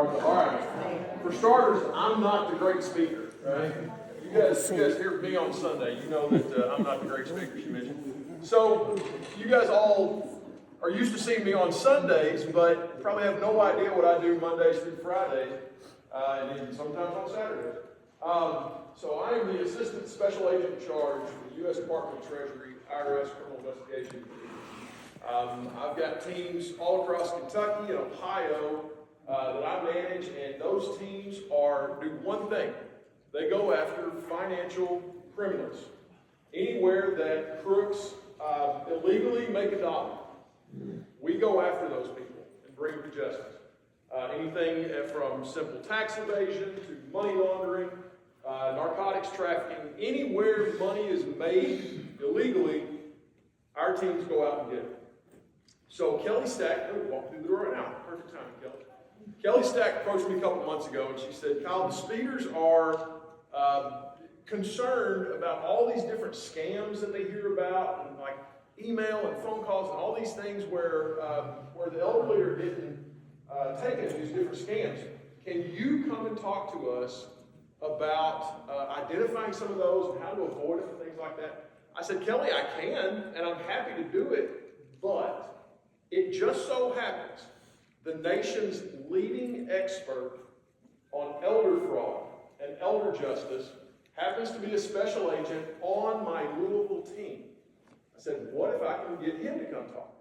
All right. For starters, I'm not the great speaker, right? You guys hear me on Sunday. You know that I'm not the great speaker, she mentioned. So you guys all are used to seeing me on Sundays, but probably have no idea what I do Mondays through Fridays, and even sometimes on Saturdays. So I am the Assistant Special Agent in charge for the U.S. Department of Treasury, IRS Criminal Investigation Division. I've got teams all across Kentucky and Ohio that I manage, and those teams do one thing. They go after financial criminals. Anywhere that crooks illegally make a dollar, we go after those people and bring them to justice. Anything from simple tax evasion to money laundering, narcotics trafficking, anywhere money is made illegally, our teams go out and get it. So Kelly Stack, walk through the door right now. Perfect timing, Kelly. Kelly Stack approached me a couple months ago and she said, Kyle, the speeders are concerned about all these different scams that they hear about, and like email and phone calls and all these things where the elderly are getting taken in these different scams. Can you come and talk to us about identifying some of those and how to avoid them and things like that? I said, Kelly, I can, and I'm happy to do it, but it just so happens the nation's leading expert on elder fraud and elder justice happens to be a special agent on my Louisville team. I said, what if I can get him to come talk?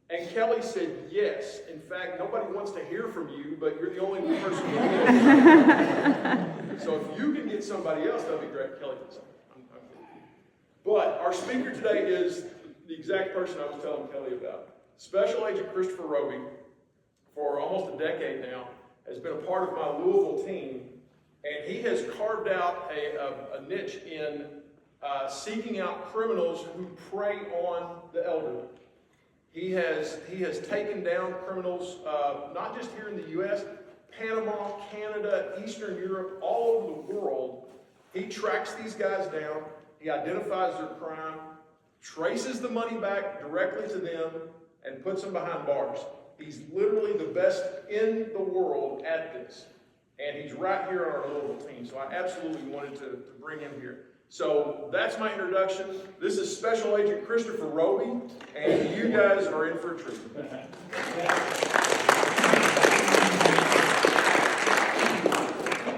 And Kelly said, yes. In fact, nobody wants to hear from you, but you're the only person who can. So if you can get somebody else, that'd be great. Kelly did something. But our speaker today is the exact person I was telling Kelly about. Special Agent Christopher Roby, for almost a decade now, has been a part of my Louisville team, and he has carved out a niche in seeking out criminals who prey on the elderly. He has taken down criminals, not just here in the U.S., Panama, Canada, Eastern Europe, all over the world. He tracks these guys down, he identifies their crime, traces the money back directly to them, and puts them behind bars. He's literally the best in the world at this. And he's right here on our Louisville team. So I absolutely wanted to bring him here. So that's my introduction. This is Special Agent Christopher Roby, and you guys are in for a treat. All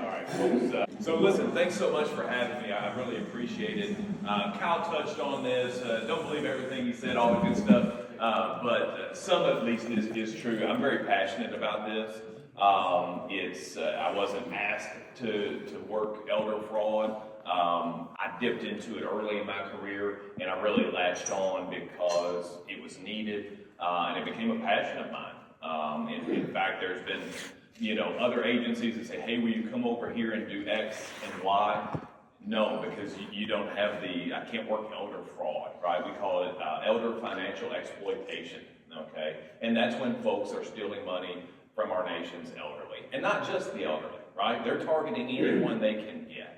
right, folks. So listen, thanks so much for having me. I really appreciate it. Kyle touched on this. Don't believe everything he said, all the good stuff. But some at least is true. I'm very passionate about this. I wasn't asked to work elder fraud. I dipped into it early in my career, and I really latched on because it was needed, and it became a passion of mine. In fact, there's been, other agencies that say, hey, will you come over here and do X and Y? No, because you don't have I can't work elder fraud, right? We call it elder financial exploitation, okay? And that's when folks are stealing money from our nation's elderly. And not just the elderly, right? They're targeting anyone they can get.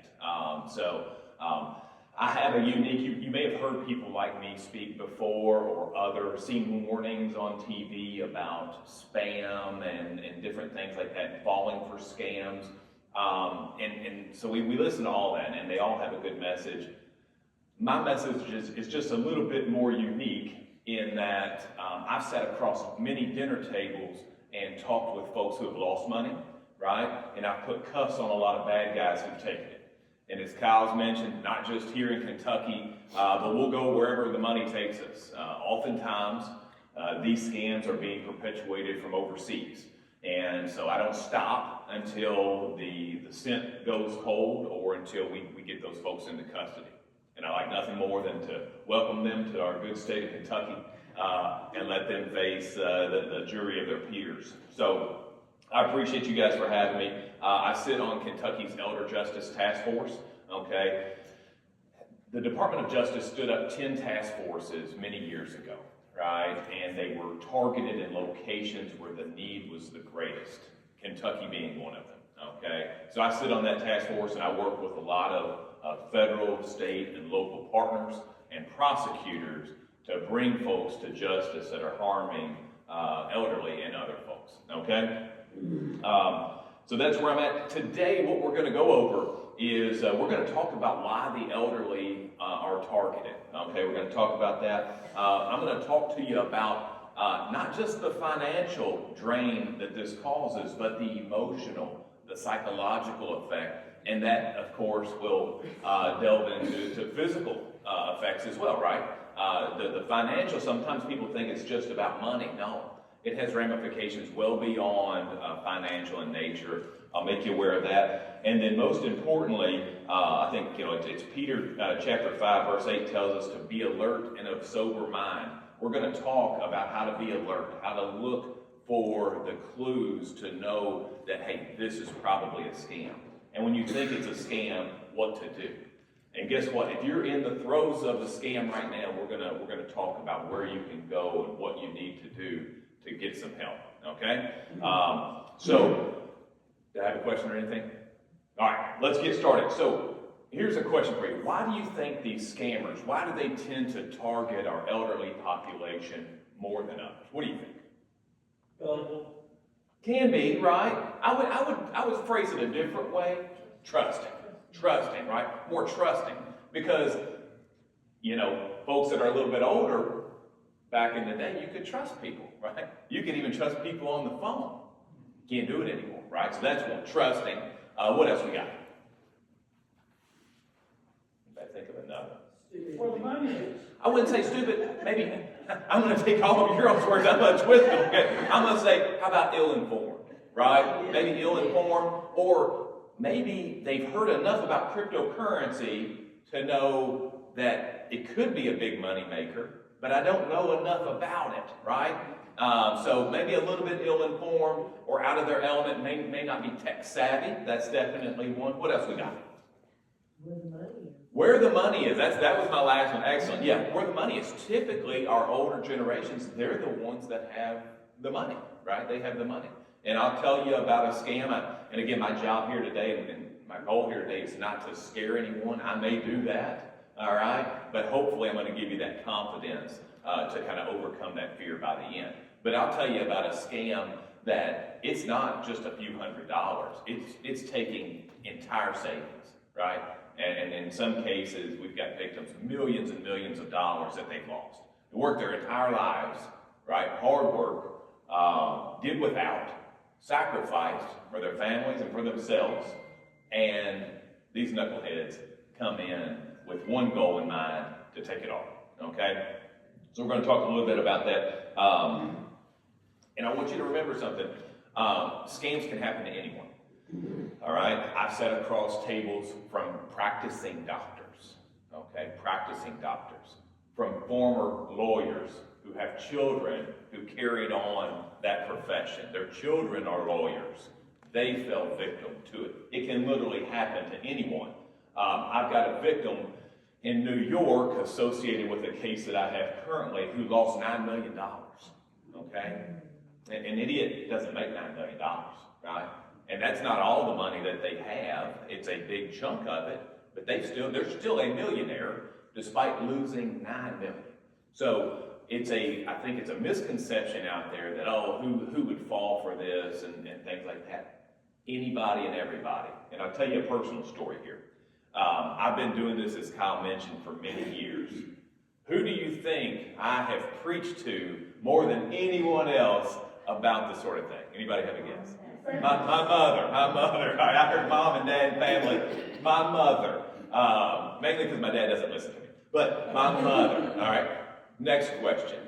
I have a unique, you may have heard people like me speak before or seen warnings on TV about spam and different things like that, falling for scams. And so we listen to all that, and they all have a good message. My message is just a little bit more unique in that I've sat across many dinner tables and talked with folks who have lost money, right? And I've put cuffs on a lot of bad guys who've taken it. And as Kyle's mentioned, not just here in Kentucky, but we'll go wherever the money takes us. Oftentimes, these scams are being perpetuated from overseas. And so I don't stop until the scent goes cold or until we get those folks into custody. And I like nothing more than to welcome them to our good state of Kentucky and let them face the jury of their peers. So I appreciate you guys for having me. I sit on Kentucky's Elder Justice Task Force, okay? The Department of Justice stood up 10 task forces many years ago, right? And they were targeted in locations where the need was the greatest, Kentucky being one of them, okay? So I sit on that task force and I work with a lot of federal, state, and local partners and prosecutors to bring folks to justice that are harming elderly and other folks, okay? So that's where I'm at. Today, what we're going to go over is we're going to talk about why the elderly are targeted. Okay, we're going to talk about that. I'm going to talk to you about not just the financial drain that this causes, but the emotional, the psychological effect. And that, of course, will delve into physical effects as well, right? The financial, sometimes people think it's just about money. No, it has ramifications well beyond financial in nature. I'll make you aware of that. And then most importantly, I think, it's Peter chapter 5, verse 8 tells us to be alert and of sober mind. We're going to talk about how to be alert, how to look for the clues to know that, hey, this is probably a scam. And when you think it's a scam, what to do. And guess what? If you're in the throes of the scam right now, we're gonna talk about where you can go and what you need to do to get some help. Okay? So, do I have a question or anything? All right, let's get started. So, here's a question for you. Why do you think these scammers, why do they tend to target our elderly population more than others? What do you think? Gullible. Can be, right? I would phrase it a different way. Trusting, right? More trusting. Because, folks that are a little bit older, back in the day, you could trust people, right? You could even trust people on the phone. Can't do it anymore, right? So that's one, trusting. What else we got? I think of another. Where the money is. I wouldn't say stupid. Maybe I'm going to take all of your own words. I'm going to twist them. Okay? I'm going to say, how about ill-informed, right? Maybe ill-informed, or maybe they've heard enough about cryptocurrency to know that it could be a big money maker, but I don't know enough about it, right? So maybe a little bit ill-informed or out of their element, may not be tech savvy. That's definitely one. What else we got? Where the money is. That was my last one. Excellent. Yeah, where the money is. Typically, our older generations, they're the ones that have the money, right? They have the money. And I'll tell you about a scam. And again, my job here today, and my goal here today is not to scare anyone. I may do that, all right? But hopefully I'm going to give you that confidence to kind of overcome that fear by the end. But I'll tell you about a scam that it's not just a few $100s. It's taking entire savings, right? And in some cases, we've got victims, millions and millions of dollars that they've lost. They worked their entire lives, right? Hard work, did without, sacrificed for their families and for themselves. And these knuckleheads come in with one goal in mind, to take it all, okay? So we're going to talk a little bit about that. And I want you to remember something. Scams can happen to anyone. All right, I've sat across tables from practicing doctors, from former lawyers who have children who carried on that profession. Their children are lawyers. They fell victim to it. It can literally happen to anyone. I've got a victim in New York associated with a case that I have currently who lost $9 million, okay? An idiot doesn't make $9 million, right? And that's not all the money that they have. It's a big chunk of it, but they're still a millionaire despite losing $9 million. So I think it's a misconception out there that, who would fall for this and things like that. Anybody and everybody. And I'll tell you a personal story here. I've been doing this, as Kyle mentioned, for many years. Who do you think I have preached to more than anyone else about this sort of thing? Anybody have a guess? My mother. Right? I heard mom and dad and family. My mother. Mainly because my dad doesn't listen to me. But my mother. All right. Next question.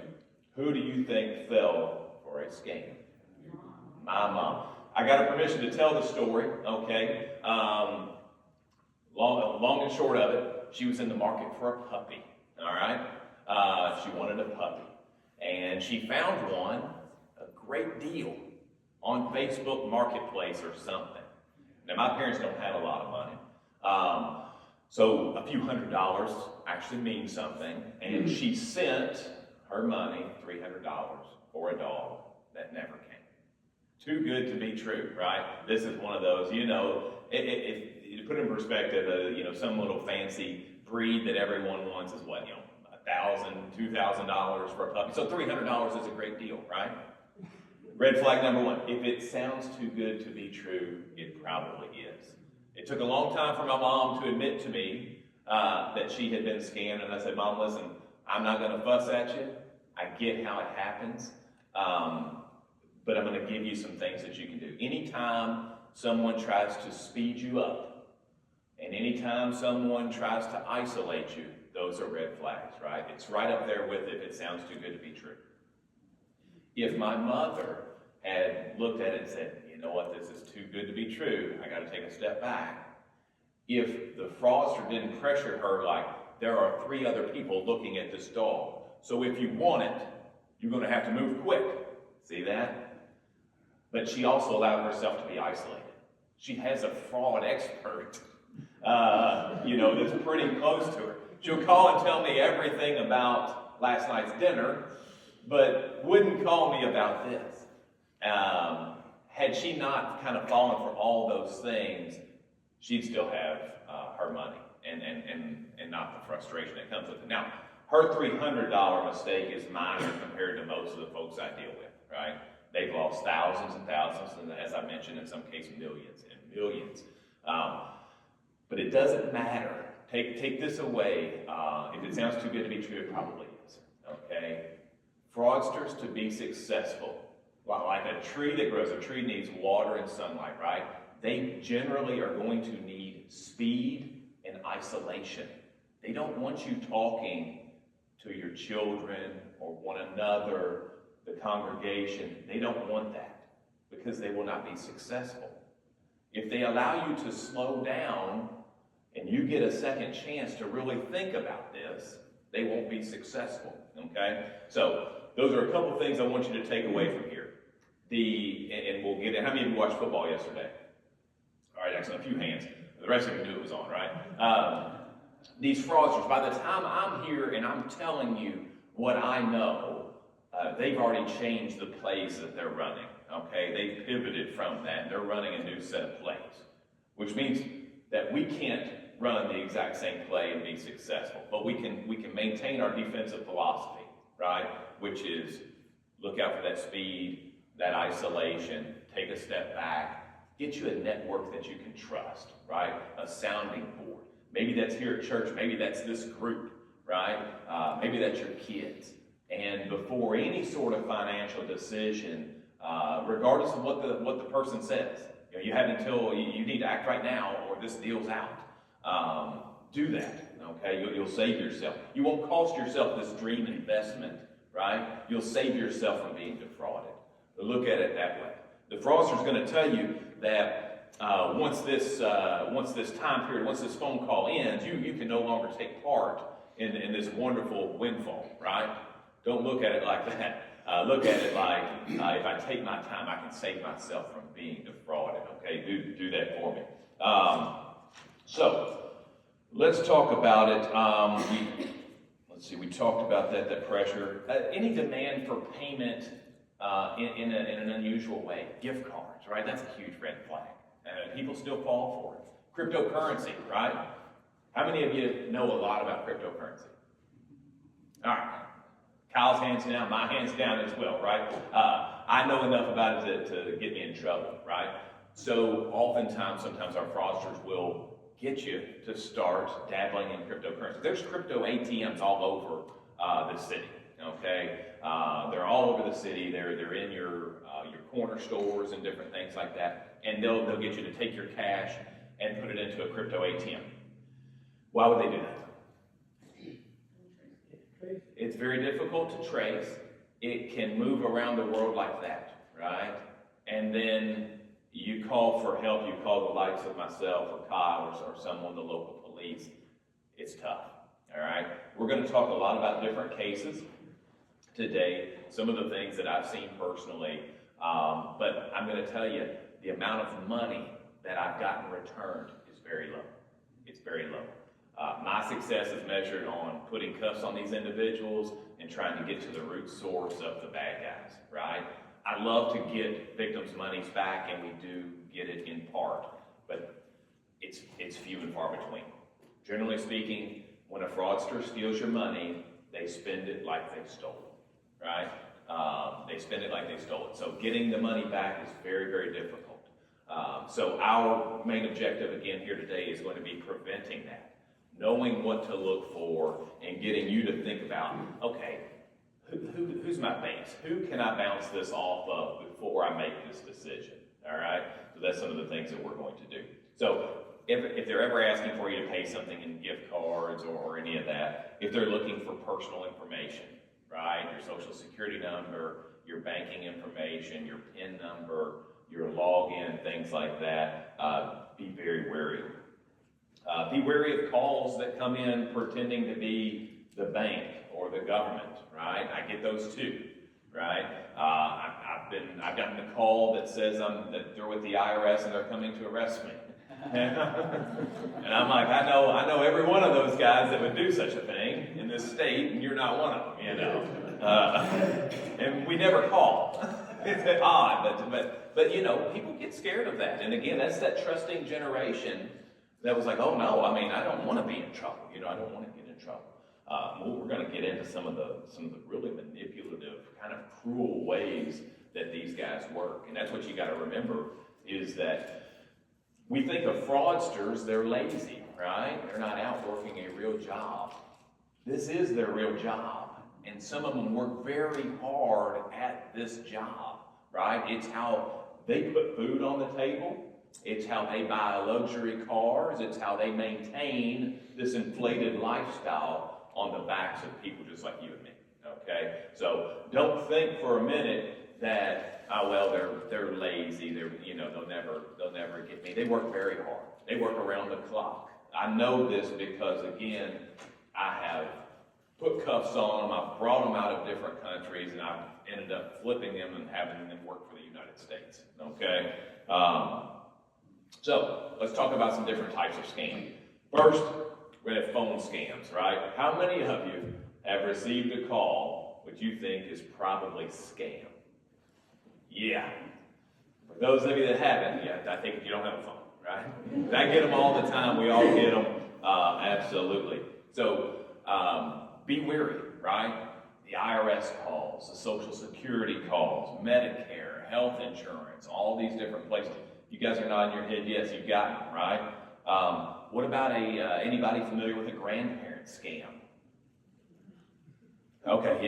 Who do you think fell for a scam? My mom. I got a permission to tell the story, okay? Long and short of it, she was in the market for a puppy, all right? She wanted a puppy. And she found one, a great deal, on Facebook Marketplace or something. Now, my parents don't have a lot of money. So a few $100s actually means something. And she sent her money, $300, for a dog that never came. Too good to be true, right? This is one of those, if to put it in perspective, some little fancy breed that everyone wants is what, $1,000, $2,000 for a puppy. So $300 is a great deal, right? Red flag number one, if it sounds too good to be true, it probably is. It took a long time for my mom to admit to me that she had been scammed, and I said, Mom, listen, I'm not going to fuss at you. I get how it happens, but I'm going to give you some things that you can do. Anytime someone tries to speed you up, and anytime someone tries to isolate you, those are red flags, right? It's right up there with if it sounds too good to be true. If my mother had looked at it and said, you know what, this is too good to be true, I got to take a step back. If the fraudster didn't pressure her like, there are 3 other people looking at this dog, so if you want it, you're going to have to move quick. See that? But she also allowed herself to be isolated. She has a fraud expert, that's pretty close to her. She'll call and tell me everything about last night's dinner, but wouldn't call me about this. Had she not kind of fallen for all those things, she'd still have her money and not the frustration that comes with it. Now, her $300 mistake is minor compared to most of the folks I deal with, right? They've lost thousands and thousands, and as I mentioned, in some cases, millions and millions. But it doesn't matter. Take this away. If it sounds too good to be true, it probably is, okay? Fraudsters, to be successful, like a tree that grows, a tree needs water and sunlight, right? They generally are going to need speed and isolation. They don't want you talking to your children or one another, the congregation. They don't want that because they will not be successful. If they allow you to slow down and you get a second chance to really think about this, they won't be successful, okay? So those are a couple things I want you to take away from here. And we'll get in. How many of you watched football yesterday? All right, excellent. A few hands. The rest of you knew it was on, right? These fraudsters, by the time I'm here and I'm telling you what I know, they've already changed the plays that they're running, okay? They've pivoted from that. They're running a new set of plays, which means that we can't run the exact same play and be successful, but we can maintain our defensive philosophy, right? Which is look out for that speed, that isolation, take a step back, get you a network that you can trust, right? A sounding board. Maybe that's here at church, maybe that's this group, right? Maybe that's your kids. And before any sort of financial decision, regardless of what the person says, you have until you need to act right now or this deal's out. Do that, okay? You'll save yourself. You won't cost yourself this dream investment, right? You'll save yourself from being defrauded. But look at it that way. The fraudster is going to tell you that once this time period, once this phone call ends, you can no longer take part in this wonderful windfall, right? Don't look at it like that. Look at it like, if I take my time, I can save myself from being defrauded, okay? Do that for me. So, let's talk about it. Let's see, we talked about that pressure. Any demand for payment in an unusual way. Gift cards, right? That's a huge red flag. People still fall for it. Cryptocurrency, right? How many of you know a lot about cryptocurrency? All right. Kyle's hands down, my hands down as well, right? I know enough about it to get me in trouble, right? So sometimes our fraudsters will get you to start dabbling in cryptocurrency. There's crypto ATMs all over the city, okay? They're all over the city. They're in your corner stores and different things like that. And they'll get you to take your cash and put it into a crypto ATM. Why would they do that? It's very difficult to trace. It can move around the world like that, right? And then you call for help. You call the likes of myself or Kyle or someone, the local police. It's tough, all right? We're going to talk a lot about different cases today, some of the things that I've seen personally, but I'm going to tell you, the amount of money that I've gotten returned is very low. It's very low. My success is measured on putting cuffs on these individuals and trying to get to the root source of the bad guys, right? I love to get victims' monies back, and we do get it in part, but it's few and far between. Generally speaking, when a fraudster steals your money, they spend it like they stole it, right? They spend it like they stole it. So getting the money back is very, very difficult. So our main objective again here today is going to be preventing that. Knowing what to look for and getting you to think about, okay, who's my base? Who can I bounce this off of before I make this decision? All right? So that's some of the things that we're going to do. So if they're ever asking for you to pay something in gift cards or any of that, if they're looking for personal information, right? Your social security number, your banking information, your PIN number, your login, things like that, be very wary. Be wary of calls that come in pretending to be the bank or the government, right? I get those too, right? I've gotten a call that says that they're with the IRS and they're coming to arrest me. And I'm like, I know every one of those guys that would do such a thing in this state, and you're not one of them, you know. And we never call. It's odd, but you know, people get scared of that. And again, that's that trusting generation that was like, oh no, I mean, I don't want to be in trouble. You know, I don't want to get in trouble. We're going to get into some of the really manipulative, kind of cruel ways that these guys work. And that's what you got to remember is that we think of fraudsters, they're lazy, right? They're not out working a real job. This is their real job. And some of them work very hard at this job, right? It's how they put food on the table. It's how they buy luxury cars. It's how they maintain this inflated lifestyle on the backs of people just like you and me, okay? So don't think for a minute that, they're lazy. They'll never get me. They work very hard. They work around the clock. I know this because, again, I have put cuffs on them. I've brought them out of different countries, and I've ended up flipping them and having them work for the United States, okay? So let's talk about some different types of scams. First, we're going to have phone scams, right? How many of you have received a call which you think is probably scam? Yeah. For those of you that haven't yet, I think you don't have a phone, right? I get them all the time. We all get them. Absolutely. So be wary, right? The IRS calls, the Social Security calls, Medicare, health insurance, all these different places. You guys are nodding your head, yes, you got them, right? What about anybody familiar with a grandparent scam? Okay,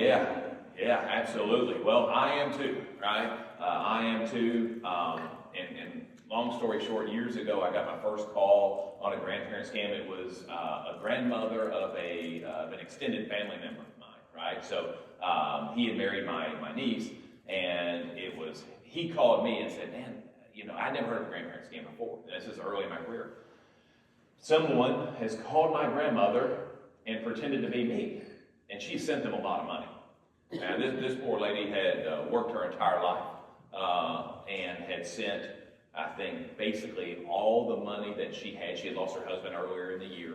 yeah, absolutely. Well, I am too, right? I am too. And long story short, years ago, I got my first call on a grandparent scam. It was a grandmother of an extended family member of mine, right? So he had married my niece, and he called me and said, man, I'd never heard of a grandparent scam before. This is early in my career. Someone has called my grandmother and pretended to be me, and she sent them a lot of money. Now, this poor lady had worked her entire life and had sent, I think, basically all the money that she had. She had lost her husband earlier in the year,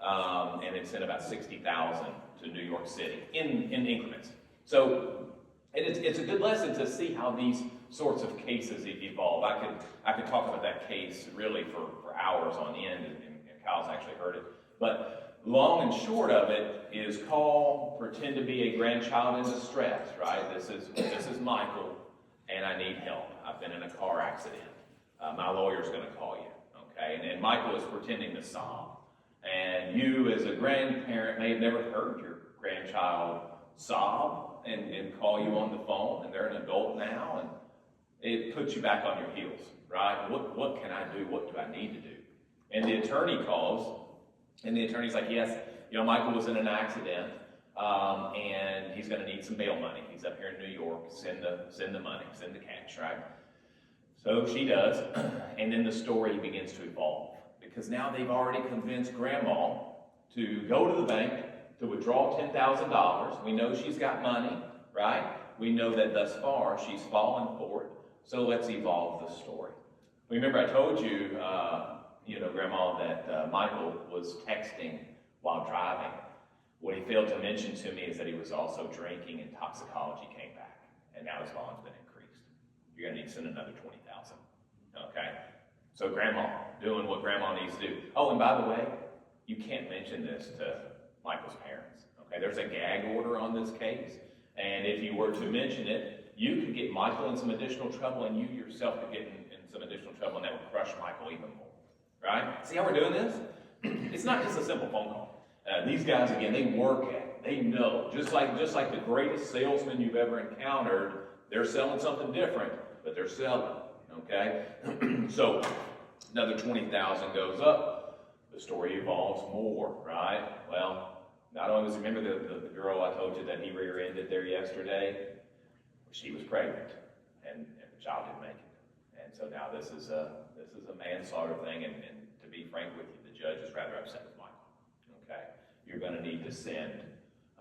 and had sent about $60,000 to New York City in increments. So, and it's a good lesson to see how these sorts of cases evolve. I could talk about that case really for hours on end, and Kyle's actually heard it. But long and short of it is pretend to be a grandchild in distress, right? This is Michael, and I need help. I've been in a car accident. My lawyer's going to call you, okay? And Michael is pretending to sob. And you, as a grandparent, may have never heard your grandchild sob and call you on the phone, and they're an adult now, and it puts you back on your heels, right? What can I do? What do I need to do? And the attorney calls, and the attorney's like, yes, Michael was in an accident, and he's going to need some bail money. He's up here in New York. Send the money, send the cash, right? So she does, and then the story begins to evolve, because now they've already convinced Grandma to go to the bank to withdraw $10,000. We know she's got money, right? We know that thus far she's fallen for it. So let's evolve the story. Remember, I told you, Grandma, that Michael was texting while driving. What he failed to mention to me is that he was also drinking, and toxicology came back, and now his bond's been increased. You're going to need to send another $20,000. Okay? So Grandma, doing what Grandma needs to do. Oh, and by the way, you can't mention this to Michael's parents. Okay? There's a gag order on this case. And if you were to mention it, you could get Michael in some additional trouble, and you yourself could get in some additional trouble, and that would crush Michael even more. Right? See how we're doing this? It's not just a simple phone call. These guys, again, they work at it. They know. Just like the greatest salesman you've ever encountered, they're selling something different, but they're selling. Okay? So, another 20,000 goes up. The story evolves more, right? Well, not only was, remember the girl I told you that he rear-ended there yesterday? She was pregnant, and the child didn't make it. And so now this is a manslaughter thing, and to be frank with you, the judge is rather upset with Michael. Okay? You're going to need to send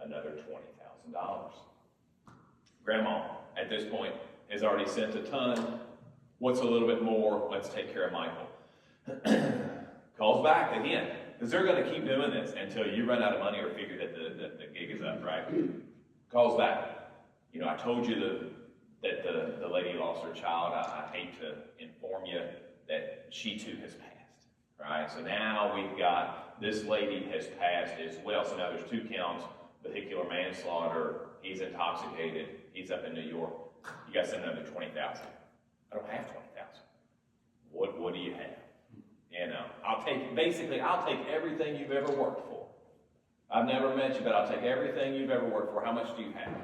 another $20,000. Grandma, at this point, has already sent a ton. What's a little bit more? Let's take care of Michael. Calls back again, because they're going to keep doing this until you run out of money or figure that the gig is up, right? Calls back. You know, I told you that the lady lost her child. I hate to inform you that she too has passed, right? So now we've got this lady has passed as well. So now there's 2 counts, vehicular manslaughter. He's intoxicated. He's up in New York. You got to send another 20,000. I don't have 20,000. What do you have? You know, I'll take everything you've ever worked for. I've never met you, but I'll take everything you've ever worked for. How much do you have?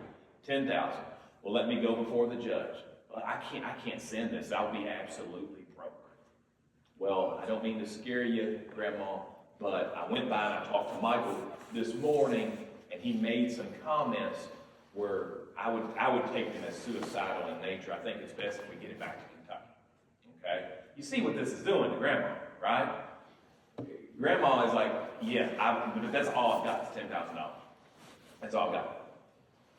10,000. Well, let me go before the judge. Well, I can't send this. I'll be absolutely broke. Well, I don't mean to scare you, Grandma, but I went by and I talked to Michael this morning, and he made some comments where I would take them as suicidal in nature. I think it's best if we get it back to Kentucky. Okay? You see what this is doing to Grandma, right? Grandma is like, yeah, that's all I've got is $10,000. That's all I've got.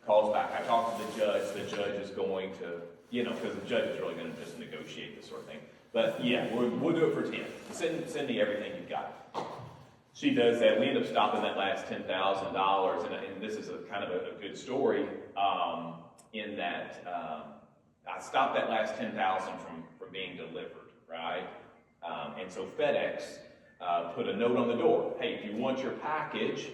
Calls back. I talked to the judge. The judge is going to, because the judge is really going to just negotiate this sort of thing. But yeah, we'll do it for 10. Send me everything you've got. She does that. We end up stopping that last $10,000, and this is a kind of a good story in that I stopped that last $10,000 from being delivered, right? And so FedEx put a note on the door. Hey, if you want your package,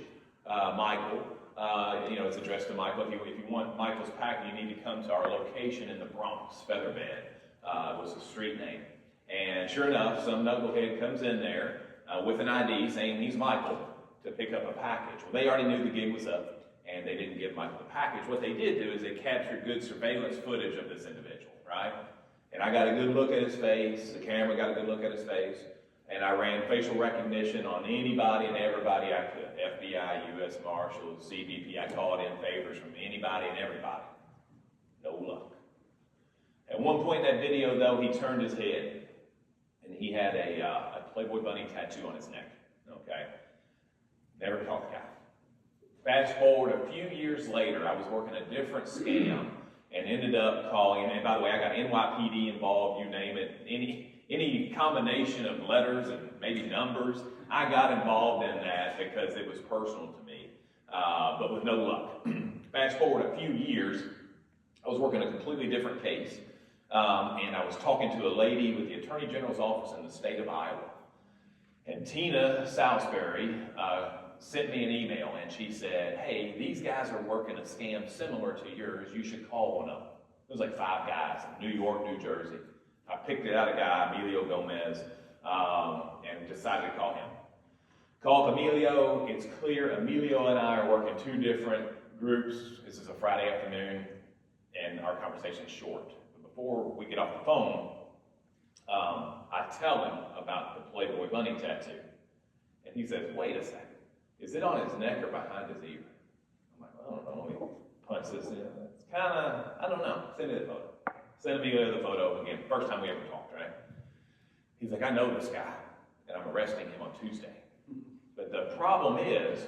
Michael, it's addressed to Michael. If you want Michael's package, you need to come to our location in the Bronx. Featherbed was the street name. And sure enough, some knucklehead comes in there with an ID saying he's Michael to pick up a package. Well, they already knew the gig was up, and they didn't give Michael the package. What they did do is they captured good surveillance footage of this individual, right? And I got a good look at his face. The camera got a good look at his face. And I ran facial recognition on anybody and everybody I could. FBI, U.S. Marshals, CBP. I called in favors from anybody and everybody. No luck. At one point in that video, though, he turned his head, and he had a Playboy bunny tattoo on his neck. Okay? Never caught the guy. Fast forward a few years later, I was working a different scam and ended up calling, and by the way, I got NYPD involved, you name it, any combination of letters and maybe numbers, I got involved in that because it was personal to me, but with no luck. Fast forward a few years, I was working a completely different case, and I was talking to a lady with the Attorney General's office in the state of Iowa. And Tina Salisbury sent me an email, and she said, hey, these guys are working a scam similar to yours. You should call one of them. It was like 5 guys in New York, New Jersey. I picked out a guy, Emilio Gomez, and decided to call him. Called Emilio. It's clear Emilio and I are working 2 different groups. This is a Friday afternoon, and our conversation's short. But before we get off the phone, I tell him about the Playboy bunny tattoo. And he says, wait a second. Is it on his neck or behind his ear? I'm like, I don't know. He punts this in. It's kind of, I don't know. Send me the photo. Send me the photo again. First time we ever talked, right? He's like, I know this guy, and I'm arresting him on Tuesday. But the problem is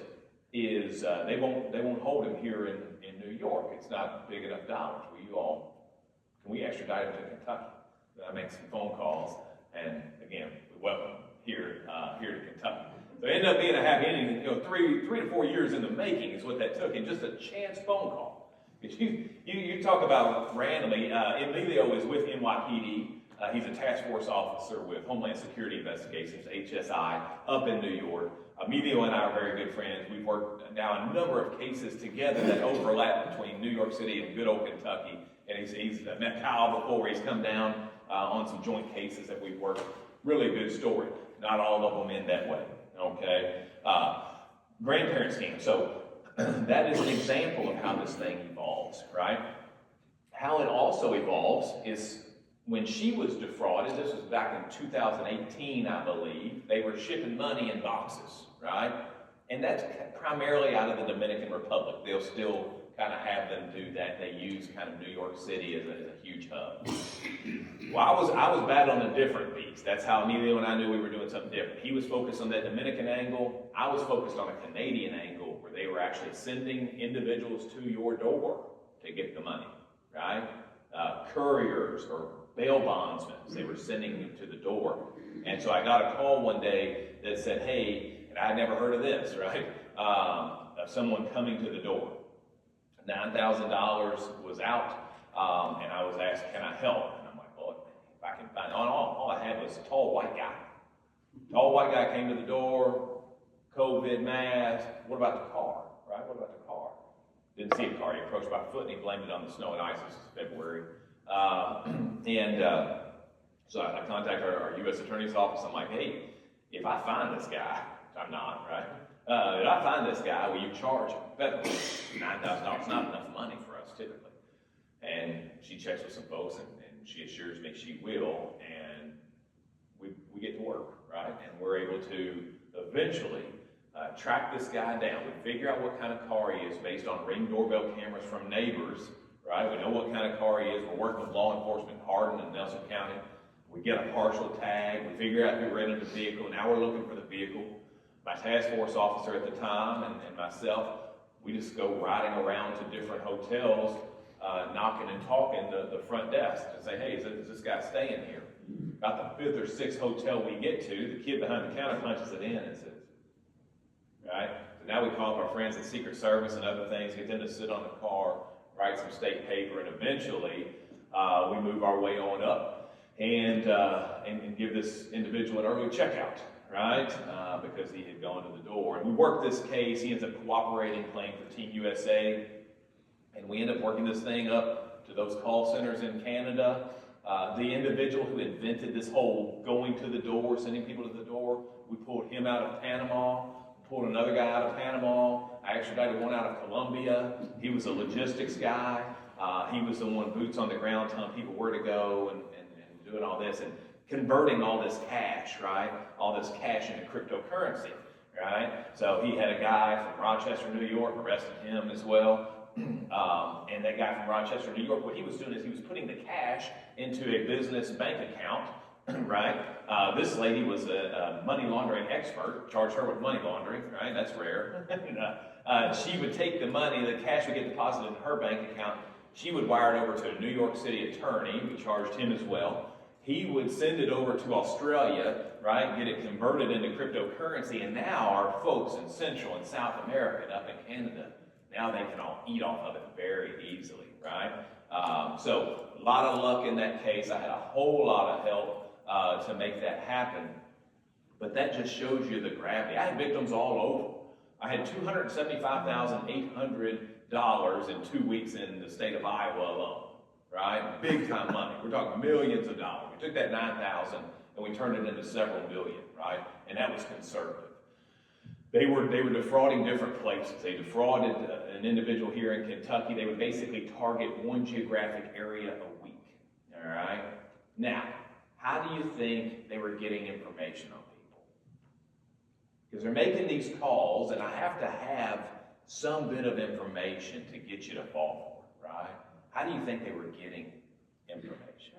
they won't hold him here in New York. It's not big enough dollars. Can we extradite him to Kentucky? Then I make some phone calls, and again, welcome here to Kentucky. So it ended up being a happy ending. 3 to 4 years in the making is what that took, and just a chance phone call. You talk about randomly. Emilio is with NYPD. He's a task force officer with Homeland Security Investigations, HSI, up in New York. Emilio and I are very good friends. We've worked now a number of cases together that overlap between New York City and good old Kentucky. And he's met Kyle before. He's come down on some joint cases that we've worked. Really good story. Not all of them end that way, okay? Grandparent scheme. So that is an example of how this thing evolves, right? How it also evolves is when she was defrauded, this was back in 2018, I believe, they were shipping money in boxes, right? And that's primarily out of the Dominican Republic. They'll still kind of have them do that. They use kind of New York City as a huge hub. Well, I was bad on a different piece. That's how Emilio and I knew we were doing something different. He was focused on that Dominican angle. I was focused on a Canadian angle where they were actually sending individuals to your door to get the money, right? Couriers or bail bondsmen, they were sending them to the door. And so I got a call one day that said, hey, and I had never heard of this, right? Of someone coming to the door. $9,000 was out, and I was asked, can I help? And I'm like, well, if I can find, all I had was a tall white guy. Tall white guy came to the door, COVID mask. What about the car, right? What about the car? Didn't see a car. He approached by foot, and he blamed it on the snow and ice. This is February. So I contacted our U.S. Attorney's Office. I'm like, hey, if I find this guy, which I'm not, right? If I find this guy, will you charge him? $9,000 is not enough money for us typically. And she checks with some folks, and she assures me she will, and we get to work, right? And we're able to eventually track this guy down. We figure out what kind of car he is based on Ring doorbell cameras from neighbors, right? We know what kind of car he is. We're working with law enforcement, Hardin and Nelson County. We get a partial tag. We figure out who rented the vehicle. Now we're looking for the vehicle. My task force officer at the time and myself, we just go riding around to different hotels, knocking and talking the front desk and say, hey, is this guy staying here? About the 5th or 6th hotel we get to, the kid behind the counter punches it in and says, right? So now we call up our friends at Secret Service and other things, get them to sit on the car, write some state paper, and eventually we move our way on up and give this individual an early checkout, right? Because he had gone to the door. And we worked this case. He ends up cooperating, playing for Team USA. And we end up working this thing up to those call centers in Canada. The individual who invented this whole going to the door, sending people to the door, we pulled him out of Panama, pulled another guy out of Panama. I extradited one out of Colombia. He was a logistics guy. He was the one boots on the ground telling people where to go and doing all this and converting all this cash, right? All this cash into cryptocurrency, right? So he had a guy from Rochester, New York, arrested him as well. And that guy from Rochester, New York, what he was doing is he was putting the cash into a business bank account, right? This lady was a money laundering expert, charged her with money laundering, right? That's rare. She would take the money, the cash would get deposited in her bank account. She would wire it over to a New York City attorney who charged him as well. He would send it over to Australia, right, get it converted into cryptocurrency, and now our folks in Central and South America and up in Canada, now they can all eat off of it very easily, right? So a lot of luck in that case. I had a whole lot of help to make that happen, but that just shows you the gravity. I had victims all over. I had $275,800 in 2 weeks in the state of Iowa alone. Right? Big time money. We're talking millions of dollars. We took that 9,000 and we turned it into several million, right? And that was conservative. They were defrauding different places. They defrauded an individual here in Kentucky. They would basically target one geographic area a week. All right? Now, how do you think they were getting information on people? Because they're making these calls, and I have to have some bit of information to get you to fall for it, right? How do you think they were getting information?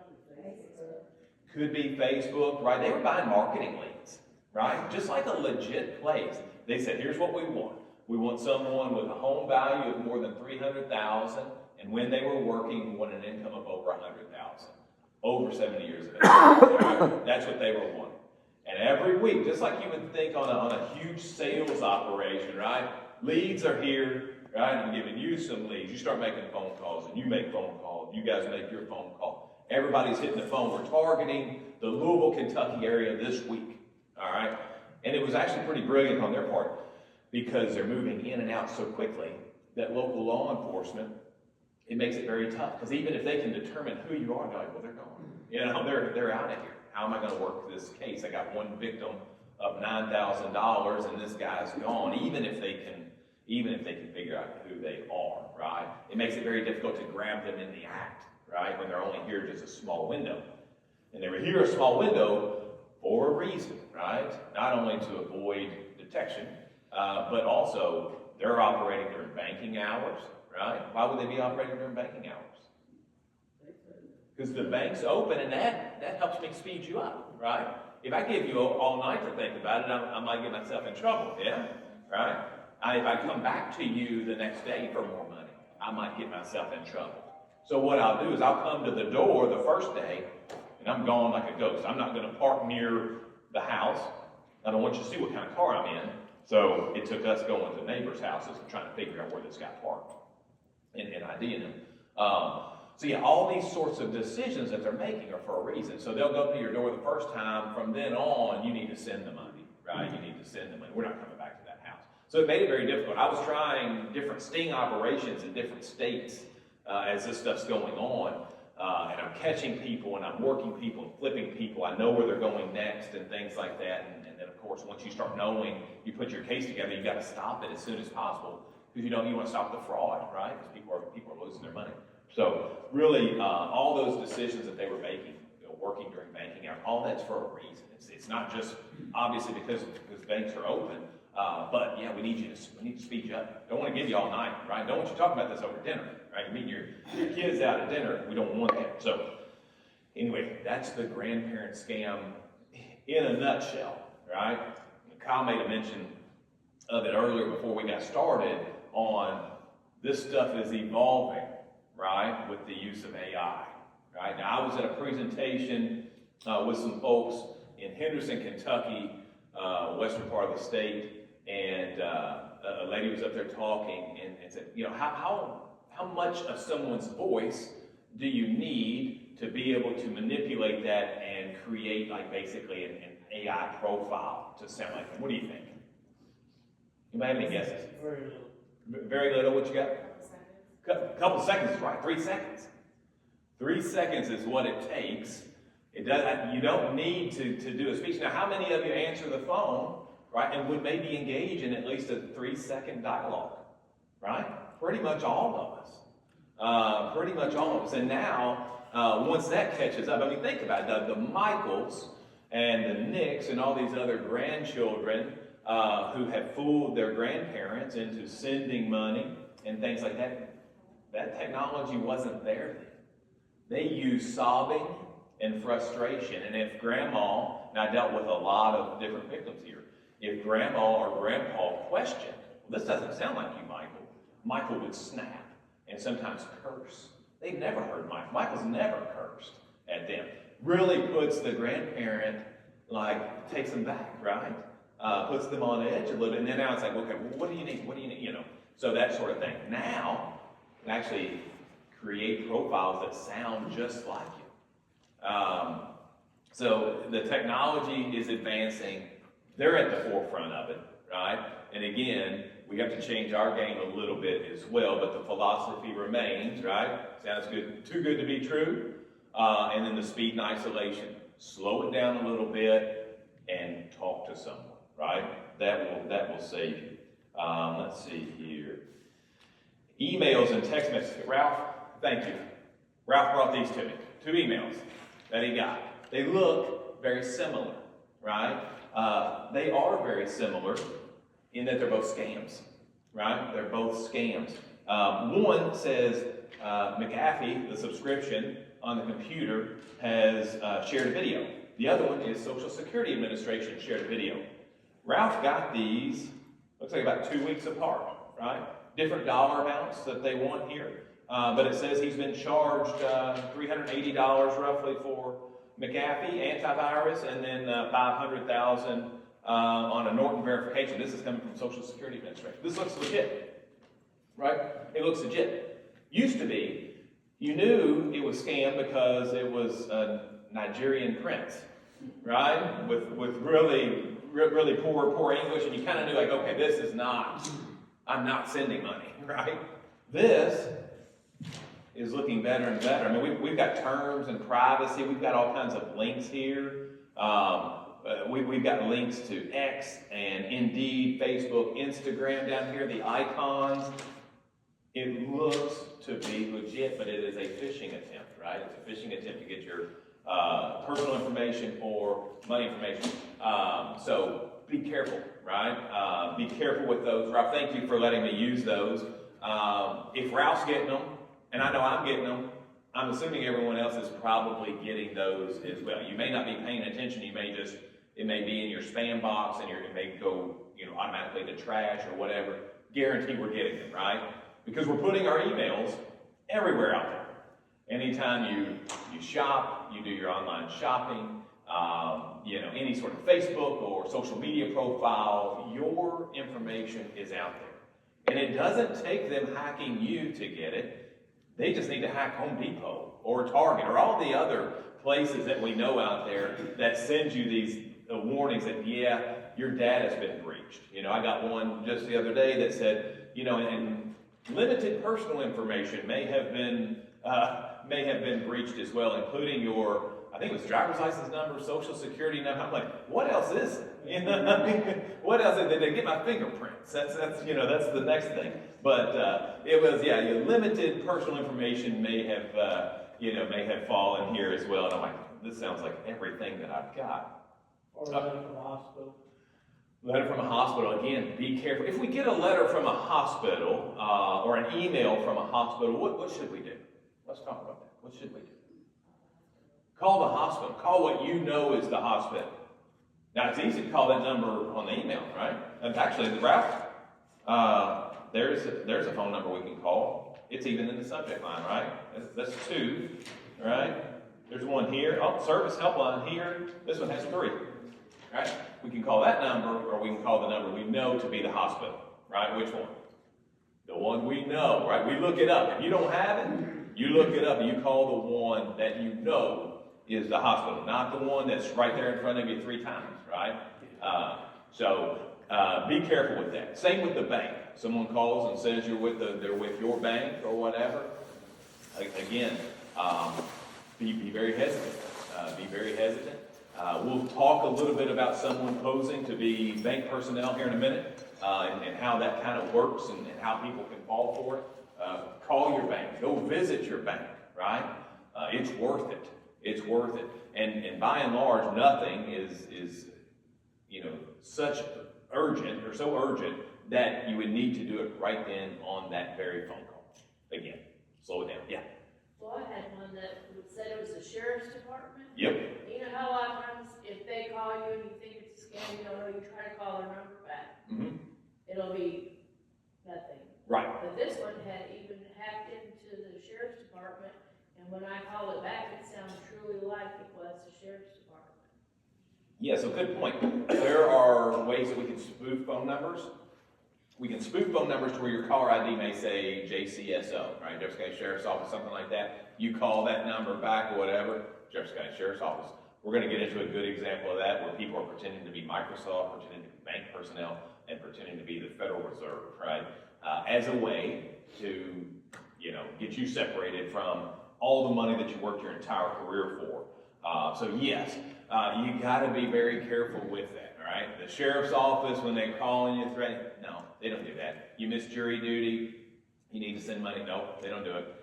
Could be Facebook, right? They were buying marketing leads, right? Just like a legit place. They said, here's what we want. We want someone with a home value of more than $300,000, and when they were working, we want an income of over $100,000. Over 70 years of age. Right? That's what they were wanting. And every week, just like you would think on a huge sales operation, right? Leads are here. Right? I'm giving you some leads. You start making phone calls, and you make phone calls. You guys make your phone call. Everybody's hitting the phone. We're targeting the Louisville, Kentucky area this week, all right? And it was actually pretty brilliant on their part because they're moving in and out so quickly that local law enforcement, it makes it very tough. Because even if they can determine who you are, they're like, well, they're gone. You know, they're out of here. How am I going to work this case? I got one victim of $9,000 and this guy's gone. Even if they can figure out who they are, right? It makes it very difficult to grab them in the act, right? When they're only here just a small window. And they were here a small window for a reason, right? Not only to avoid detection, but also they're operating during banking hours, right? Why would they be operating during banking hours? Because the bank's open and that helps me speed you up, right? If I give you all night to think about it, I might get myself in trouble, yeah? Right? If I come back to you the next day for more money, I might get myself in trouble. So what I'll do is I'll come to the door the first day, and I'm gone like a ghost. I'm not going to park near the house. I don't want you to see what kind of car I'm in. So it took us going to neighbors' houses and trying to figure out where this guy parked and IDing him. So yeah, all these sorts of decisions that they're making are for a reason. So they'll go to your door the first time. From then on, you need to send the money, right? You need to send the money. We're not coming back to that house. So it made it very difficult. I was trying different sting operations in different states as this stuff's going on. And I'm catching people and I'm working people and flipping people. I know where they're going next and things like that. And then, of course, once you start knowing, you put your case together, you got to stop it as soon as possible because you want to stop the fraud, right? Because people are losing their money. So really, all those decisions that they were making, working during banking hours, all that's for a reason. It's not just obviously because banks are open, but yeah, we need to speed you up. Don't want to give you all night, right? Don't want you talking about this over dinner, right? You meet your kids out at dinner. We don't want that. So anyway, that's the grandparent scam in a nutshell, right? Kyle made a mention of it earlier before we got started on this stuff is evolving, right, with the use of AI, right? Now, I was at a presentation with some folks in Henderson, Kentucky, western part of the state, and a lady was up there talking and said, how much of someone's voice do you need to be able to manipulate that and create, like, basically an AI profile to sound like them? What do you think? Anybody have any guesses? Very little. Very little. What you got? Couple seconds is right. 3 seconds. 3 seconds is what it takes. It does. You don't need to do a speech. Now, how many of you answer the phone, right, and would maybe engage in at least a 3-second dialogue, right? Pretty much all of us. Pretty much all of us. And now, once that catches up, I mean, think about it. The Michaels and the Nicks and all these other grandchildren who have fooled their grandparents into sending money and things like that. That technology wasn't there then. They used sobbing and frustration. And if grandma, and I dealt with a lot of different victims here, if grandma or grandpa questioned, well, this doesn't sound like you, Michael, Michael would snap and sometimes curse. They've never heard Michael. Michael's never cursed at them. Really puts the grandparent, like, takes them back, right? Puts them on edge a little bit. And then now it's like, okay, well, what do you need? What do you need? So that sort of thing. Now, you can actually create profiles that sound just like you. So the technology is advancing. They're at the forefront of it, right? And again, we have to change our game a little bit as well, but the philosophy remains, right? Sounds good, too good to be true. And then the speed and isolation. Slow it down a little bit and talk to someone, right? That will save you. Let's see here. Emails and text messages. Ralph, thank you. Ralph brought these to me. 2 emails that he got. They look very similar, right? They are very similar in that they're both scams, right? They're both scams. One says McAfee, the subscription on the computer, has shared a video. The other one is Social Security Administration shared a video. Ralph got these, looks like about 2 weeks apart, right? Different dollar amounts that they want here. But it says he's been charged $380 roughly for McAfee antivirus, and then $500,000 on a Norton verification. This is coming from Social Security Administration. This looks legit, right? It looks legit. Used to be, You knew it was scam because it was a Nigerian prince, right? With really poor English, and you kind of knew like, okay, this is not, I'm not sending money, right? This is looking better and better. I mean, we've got terms and privacy. We've got all kinds of links here. We've got links to X and Indeed, Facebook, Instagram down here, the icons. It looks to be legit, but it is a phishing attempt, right? It's a phishing attempt to get your personal information or money information. So be careful, right? Be careful with those. Ralph, thank you for letting me use those. If Ralph's getting them, and I know I'm getting them, I'm assuming everyone else is probably getting those as well. You may not be paying attention. You may just, it may be in your spam box and it may go, automatically to trash or whatever. Guarantee we're getting them, right? Because we're putting our emails everywhere out there. Anytime you shop, you do your online shopping, any sort of Facebook or social media profile, your information is out there. And it doesn't take them hacking you to get it. They just need to hack Home Depot or Target or all the other places that we know out there that send you these warnings that, yeah, your data's been breached. I got one just the other day that said, and limited personal information may have been breached as well, including your, I think it was driver's license number, social security number. I'm like, what else is it? What else? Did they get my fingerprints? That's the next thing. But it was, your limited personal information may have fallen here as well. And I'm like, this sounds like everything that I've got. Or a letter from the hospital. Letter from a hospital, again, be careful. If we get a letter from a hospital or an email from a hospital, what should we do? Let's talk about that. What should we do? Call the hospital. Call what you know is the hospital. Now, it's easy to call that number on the email, right? And actually, the route, there's a phone number we can call. It's even in the subject line, right? That's 2, right? There's one here. Oh, service helpline here. This one has 3, right? We can call that number, or we can call the number we know to be the hospital, right? Which one? The one we know, right? We look it up. If you don't have it, you look it up and you call the one that you know is the hospital, not the one that's right there in front of you 3 times, right? So be careful with that. Same with the bank. Someone calls and says they're with your bank or whatever. Again, be very hesitant. Be very hesitant. We'll talk a little bit about someone posing to be bank personnel here in a minute, and how that kind of works and how people can fall for it. Call your bank. Go visit your bank, right? It's worth it. It's worth it. And by and large, nothing is such urgent or so urgent that you would need to do it right then on that very phone call. Again, slow it down. Yeah. Well, I had one that said it was the sheriff's department. Yep. You know how a lot of times if they call you and you think it's a scam, you don't know, you try to call their number back. Mm-hmm. It'll be nothing. Right. But this one had even hacked into the sheriff's department, and when I called it back, it sounded truly like it was the sheriff's department. Yeah, so good point. There are ways that we can spoof phone numbers. We can spoof phone numbers to where your caller ID may say JCSO, right? Jefferson County Sheriff's Office, something like that. You call that number back or whatever, Jefferson County Sheriff's Office. We're going to get into a good example of that where people are pretending to be Microsoft, pretending to be bank personnel, and pretending to be the Federal Reserve, right? As a way to, get you separated from all the money that you worked your entire career for. So yes, you got to be very careful with that, all right? The sheriff's office, when they're calling you, threatening, no, they don't do that. You miss jury duty, you need to send money. No, they don't do it.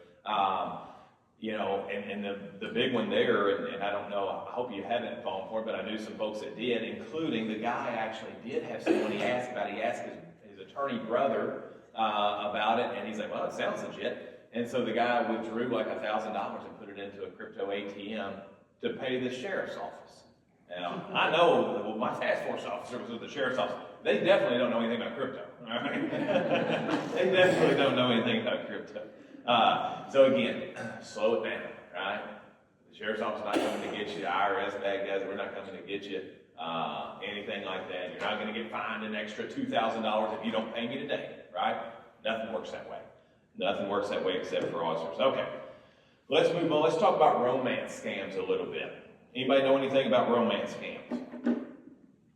And the big one there, and I don't know, I hope you haven't fallen for it, but I knew some folks that did, including the guy actually did have someone he asked about. He asked his attorney brother about it, and he's like, well, it sounds legit. And so the guy withdrew like $1,000 and put it into a crypto ATM to pay the sheriff's office. Now, I know my task force officer was with the sheriff's office. They definitely don't know anything about crypto. All right? They definitely don't know anything about crypto. So again, slow it down, right? The sheriff's office is not coming to get you. The IRS, bad guys, we're not coming to get you. Anything like that. You're not going to get fined an extra $2,000 if you don't pay me today, right? Nothing works that way. Nothing works that way except for auditors. Okay. Let's move on. Let's talk about romance scams a little bit. Anybody know anything about romance scams?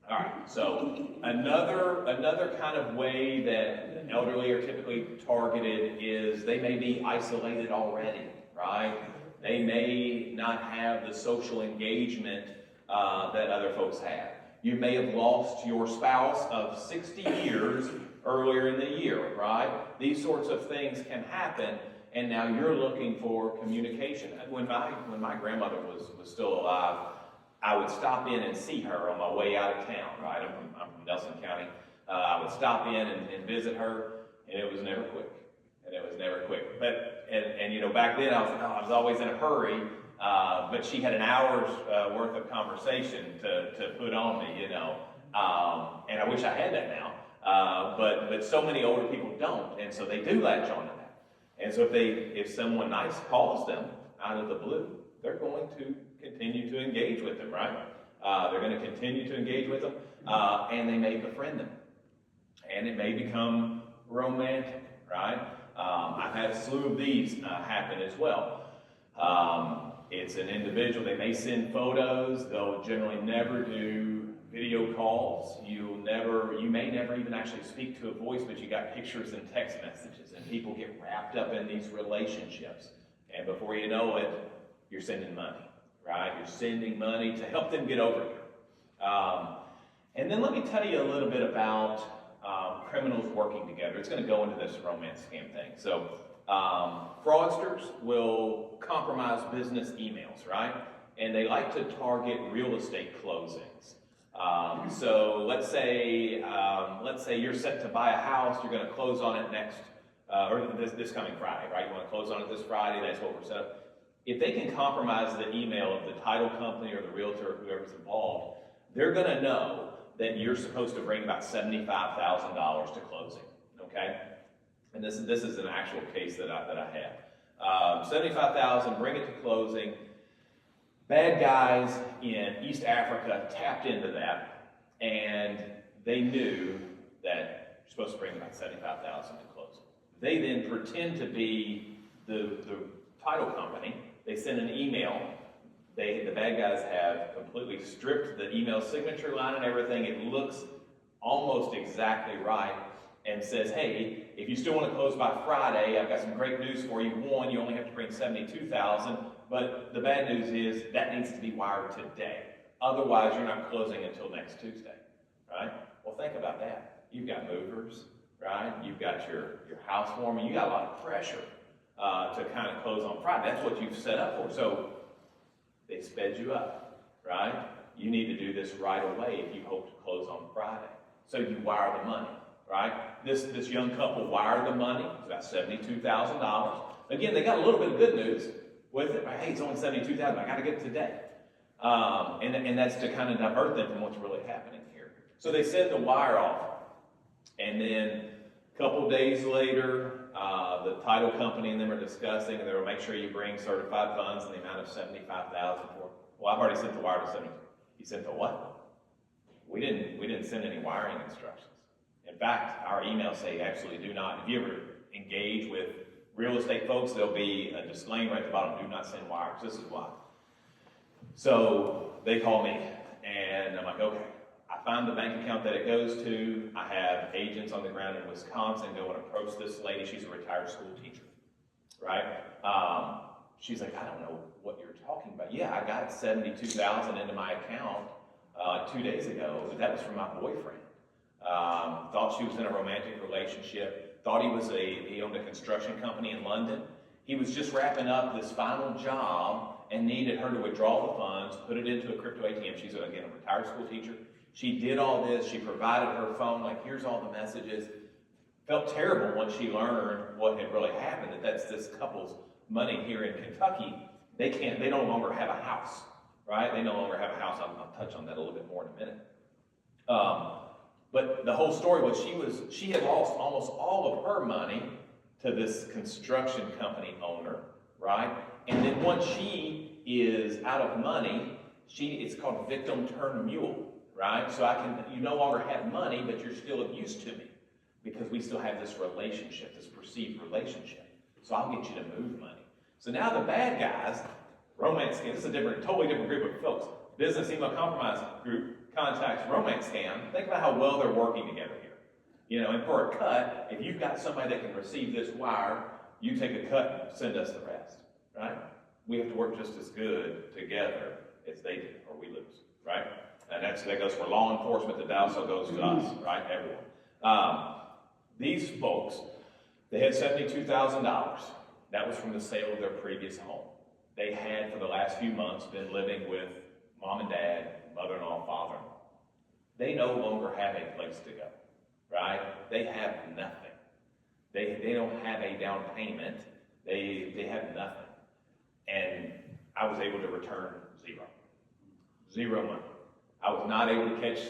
All right, so another kind of way that elderly are typically targeted is they may be isolated already, right? They may not have the social engagement that other folks have. You may have lost your spouse of 60 years earlier in the year, right? These sorts of things can happen, and now you're looking for communication. When my grandmother was still alive, I would stop in and see her on my way out of town, right? I'm from Nelson County. I would stop in and visit her, and it was never quick. But, and you know, back then I was always in a hurry, but she had an hour's worth of conversation to put on me, you know. And I wish I had that now. But so many older people don't, and so they do latch on to that. And so if someone nice calls them out of the blue, they're going to continue to engage with them, right? They're going to continue to engage with them, and they may befriend them. And it may become romantic, right? I've had a slew of these happen as well. It's an individual, they may send photos, they'll generally never do video calls. You may never even actually speak to a voice, but you got pictures and text messages, and people get wrapped up in these relationships. And before you know it, you're sending money, right? You're sending money to help them get over here. And then let me tell you a little bit about criminals working together. It's going to go into this romance scam thing. So fraudsters will compromise business emails, right? And they like to target real estate closings. So let's say you're set to buy a house, you're going to close on it this coming Friday, right? You want to close on it this Friday, that's what we're set up. If they can compromise the email of the title company or the realtor or whoever's involved, they're going to know that you're supposed to bring about $75,000 to closing, okay? And this is an actual case that I have. $75,000, bring it to closing. Bad guys in East Africa tapped into that, and they knew that you're supposed to bring about $75,000 to closing. They then pretend to be the title company. They send an email. The bad guys have completely stripped the email signature line and everything. It looks almost exactly right, and says, hey, if you still want to close by Friday, I've got some great news for you. One, you only have to bring $72,000, but the bad news is that needs to be wired today. Otherwise, you're not closing until next Tuesday, right? Well, think about that. You've got movers, right? You've got your housewarming. You got a lot of pressure to kind of close on Friday. That's what you've set up for. So they sped you up, right? You need to do this right away if you hope to close on Friday. So you wire the money, right? This young couple wired the money. It's about $72,000. Again, they got a little bit of good news with it. Hey, it's only $72,000. I got to get it today. And that's to kind of divert them from what's really happening here. So they send the wire off. And then a couple days later, the title company and them are discussing, and they will make sure you bring certified funds in the amount of $75,000 for. Well, I've already sent the wire to 70. You sent the what? We didn't send any wiring instructions. In fact, our emails say absolutely do not. If you ever engage with real estate folks, there'll be a disclaimer at the bottom: do not send wires. This is why. So they call me, and I'm like, okay. I find the bank account that it goes to. I have agents on the ground in Wisconsin go and approach this lady. She's a retired school teacher, right? She's like, I don't know what you're talking about. Yeah, I got $72,000 into my account 2 days ago, but that was from my boyfriend. Thought she was in a romantic relationship. Thought he owned a construction company in London. He was just wrapping up this final job and needed her to withdraw the funds, put it into a crypto ATM. She's, again, a retired school teacher. She did all this. She provided her phone, like, here's all the messages. Felt terrible when she learned what had really happened, that's this couple's money here in Kentucky. They no longer have a house, right? They no longer have a house. I'll touch on that a little bit more in a minute. But the whole story was she had lost almost all of her money to this construction company owner, right? And then once she is out of money, it's called victim turn mule. Right? So you no longer have money, but you're still of use to me because we still have this relationship, this perceived relationship. So I'll get you to move money. So now the bad guys, romance scam, this is a totally different group of folks. Business email compromise group contacts romance scam. Think about how well they're working together here. You know, and for a cut, if you've got somebody that can receive this wire, you take a cut and send us the rest, right? We have to work just as good together as they do, or we lose, right? And that goes for law enforcement, that also goes to us, right? Everyone. These folks, they had $72,000. That was from the sale of their previous home. They had, for the last few months, been living with mom and dad, mother-in-law, father-in-law. They no longer have a place to go, right? They have nothing. They don't have a down payment. They have nothing. And I was able to return zero. Zero money. I was not able to catch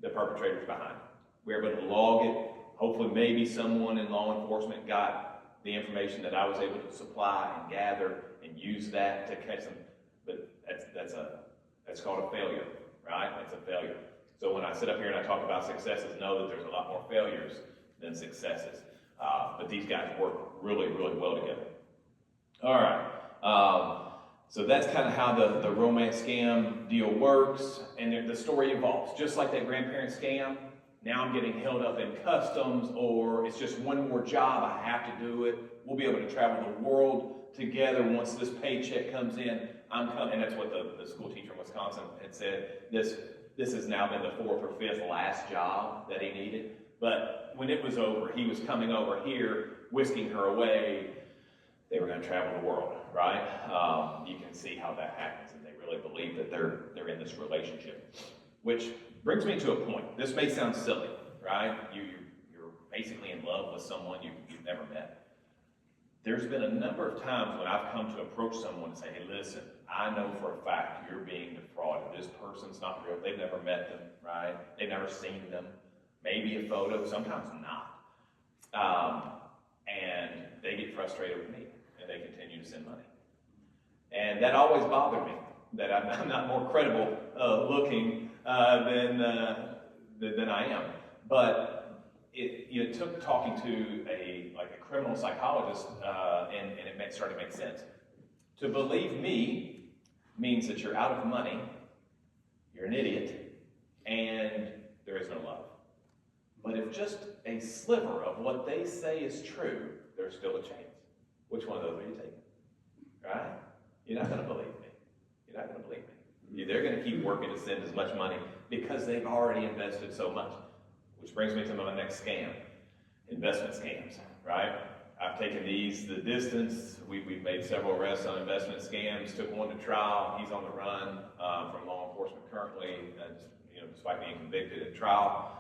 the perpetrators behind it. We were able to log it. Hopefully maybe someone in law enforcement got the information that I was able to supply and gather and use that to catch them. But that's called a failure, right? That's a failure. So when I sit up here and I talk about successes, know that there's a lot more failures than successes. But these guys work really, really well together. All right. So that's kind of how the romance scam deal works, and the story evolves. Just like that grandparent scam, now I'm getting held up in customs, or it's just one more job, I have to do it. We'll be able to travel the world together once this paycheck comes in. I'm coming, and that's what the school teacher in Wisconsin had said. This has now been the 4th or 5th last job that he needed. But when it was over, he was coming over here, whisking her away. They were going to travel the world, right? You can see how that happens, and they really believe that they're in this relationship. Which brings me to a point. This may sound silly, right? You're basically in love with someone you've never met. There's been a number of times when I've come to approach someone and say, hey, listen, I know for a fact you're being defrauded. This person's not real. They've never met them, right? They've never seen them. Maybe a photo, sometimes not. And they get frustrated with me, and they continue to send money. And that always bothered me, that I'm not more credible looking than I am. But it took talking to a criminal psychologist, and it started to make sense. To believe me means that you're out of money, you're an idiot, and there is no love. But if just a sliver of what they say is true, there's still a chance. Which one of those are you taking? Right? You're not going to believe me. You're not going to believe me. They're going to keep working to send as much money because they've already invested so much. Which brings me to my next scam, investment scams, right? I've taken these the distance. We've made several arrests on investment scams, took one to trial. He's on the run from law enforcement currently, despite being convicted at trial.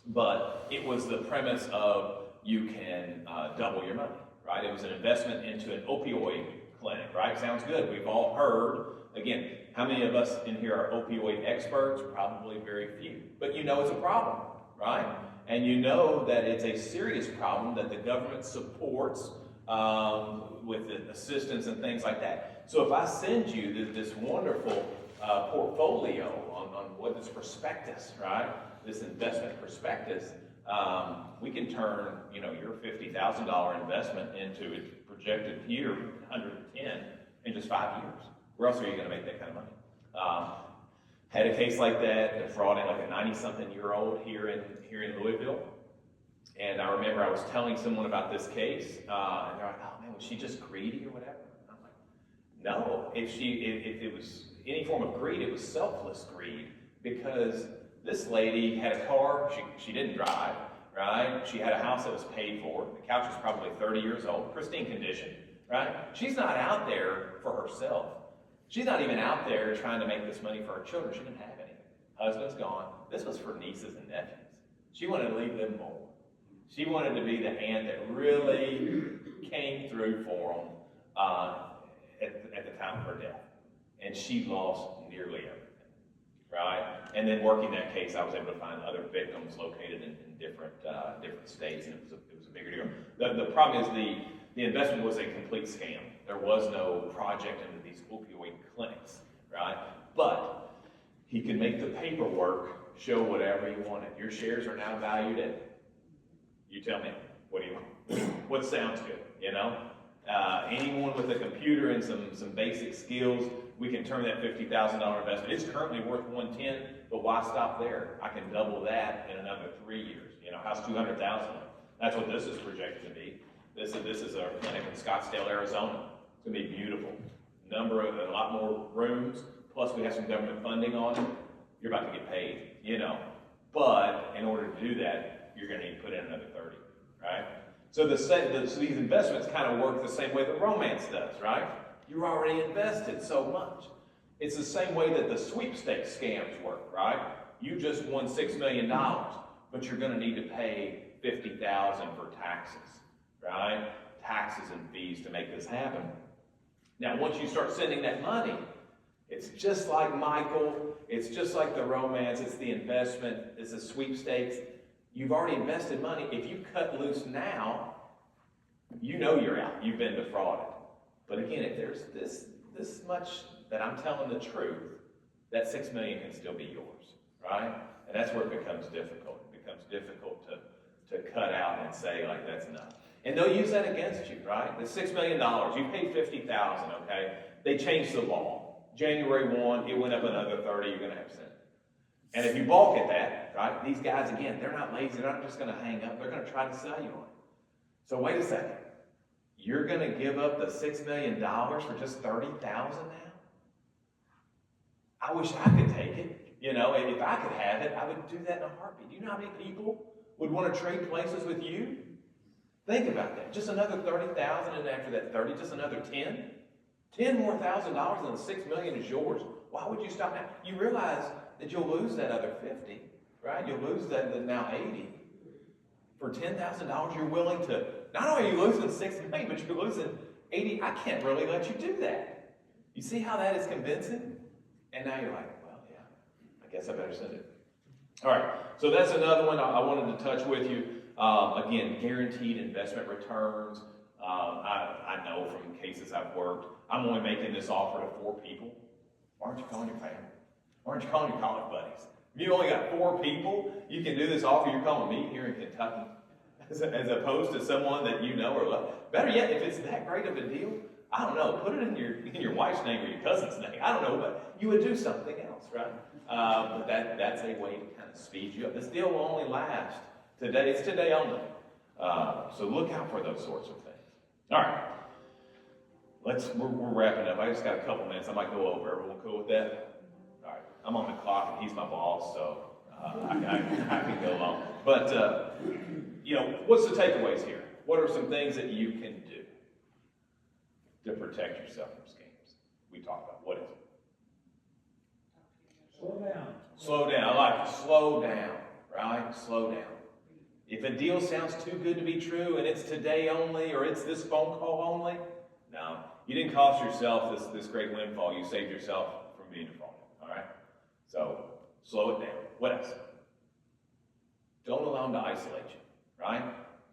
But it was the premise of you can double your money, right? It was an investment into an opioid clinic, right? Sounds good. We've all heard. Again, how many of us in here are opioid experts? Probably very few. But you know it's a problem, right? And you know that it's a serious problem that the government supports with the assistance and things like that. So if I send you this wonderful portfolio on what this prospectus, right? This investment prospectus, we can turn, your $50,000 investment into its projected here, 110 in just 5 years. Where else are you going to make that kind of money? Had a case like that, defrauding like a 90-something-year-old here in Louisville. And I remember I was telling someone about this case, and they're like, "Oh man, was she just greedy or whatever?" I'm like, "No. If it was any form of greed, it was selfless greed, because this lady had a car she didn't drive, right? She had a house that was paid for. The couch was probably 30 years old, pristine condition, right? She's not out there for herself. She's not even out there trying to make this money for her children. She didn't have any. Husband's gone. This was for nieces and nephews. She wanted to leave them more. She wanted to be the aunt that really came through for them at the time of her death. And she lost nearly everything, right? And then working that case, I was able to find other victims located in different states, and it was a bigger deal. The problem is the investment was a complete scam. There was no project into these opioid clinics, right? But he could make the paperwork show whatever he wanted. Your shares are now valued at, you tell me, what do you want? What sounds good, Anyone with a computer and some basic skills, we can turn that $50,000 investment. It's currently worth 110, but why stop there? I can double that in another 3 years. You know, how's 200,000? That's what this is projected to be. This is our clinic in Scottsdale, Arizona. It's gonna be beautiful. A lot more rooms, plus we have some government funding on it. You're about to get paid, you know. But in order to do that, you're gonna need to put in another 30, right? So these investments kind of work the same way that romance does, right? You're already invested so much. It's the same way that the sweepstakes scams work, right? You just won $6 million, but you're gonna need to pay $50,000 for taxes, right? Taxes and fees to make this happen. Now, once you start sending that money, it's just like Michael, it's just like the romance, it's the investment, it's the sweepstakes. You've already invested money. If you cut loose now, you know you're out. You've been defrauded. But again, if there's this much that I'm telling the truth, that $6 million can still be yours, right? And that's where it becomes difficult. It becomes difficult to cut out and say, like, that's enough. And they'll use that against you, right? The $6 million, you paid $50,000, okay? They changed the law. January 1, it went up another 30, you're gonna have to send it. And if you balk at that, right, these guys, again, they're not lazy, they're not just gonna hang up, they're gonna try to sell you on it. So wait a second. You're gonna give up the $6 million for just 30,000 now? I wish I could take it. You know, and if I could have it, I would do that in a heartbeat. Do you know how many people would want to trade places with you? Think about that. Just another 30,000, and after that 30, just another 10. $10 more thousand dollars than the $6 million is yours. Why would you stop now? You realize that you'll lose that other 50, right? You'll lose that now 80. For $10,000, you're willing to, not only are you losing $6 million, but you're losing 80. I can't really let you do that. You see how that is convincing? And now you're like, well, yeah, I guess I better send it. All right, so that's another one I wanted to touch with you. Again, guaranteed investment returns. I know from cases I've worked, I'm only making this offer to 4 people. Why aren't you calling your family? Why aren't you calling your college buddies? If you only got 4 people, you can do this offer. You're calling me here in Kentucky, as opposed to someone that you know or love. Better yet, if it's that great of a deal, I don't know, put it in your wife's name or your cousin's name. I don't know, but you would do something else, right? But that's a way to kind of speed you up. This deal will only last today. It's today only. So look out for those sorts of things. All right. We're wrapping up. I just got a couple minutes. I might go over. Everyone cool with that? All right. I'm on the clock, and he's my boss, so I can go long. But, you know, what's the takeaways here? What are some things that you can do to protect yourself from scams? We talked about what is it? Slow down. Slow down. I like it. Slow down, right? Slow down. If a deal sounds too good to be true and it's today only or it's this phone call only, no. You didn't cost yourself this great windfall. You saved yourself from being defrauded, all right? So slow it down. What else? Don't allow them to isolate you, right?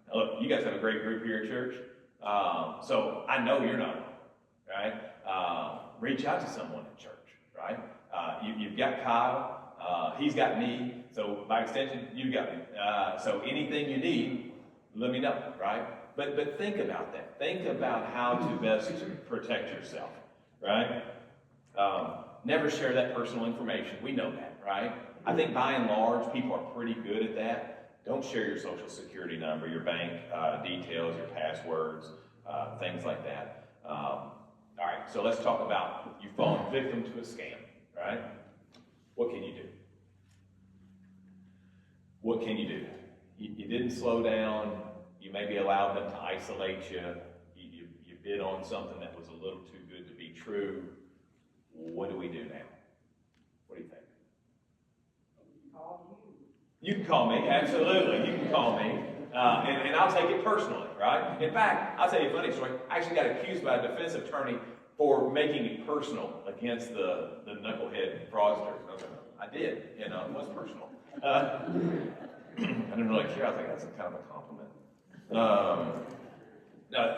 Now look, you guys have a great group here at church. So I know you're not alone, right? Reach out to someone at church, right? You've got Kyle, he's got me, so by extension, you've got me. So anything you need, let me know, right? But think about that. Think about how to best protect yourself, right? Never share that personal information. We know that, right? I think by and large, people are pretty good at that. Don't share your social security number, your bank details, your passwords, things like that. All right, so let's talk about you falling victim to a scam, right? What can you do? What can you do? You didn't slow down. You maybe allowed them to isolate you. You bid on something that was a little too good to be true. What do we do now? What do you think? You can call me, absolutely. You can call me. And I'll take it personally, right? In fact, I'll tell you a funny story. I actually got accused by a defense attorney for making it personal against the knucklehead fraudsters. I did, you know, it was personal. I didn't really care. I was like, that's kind of a compliment.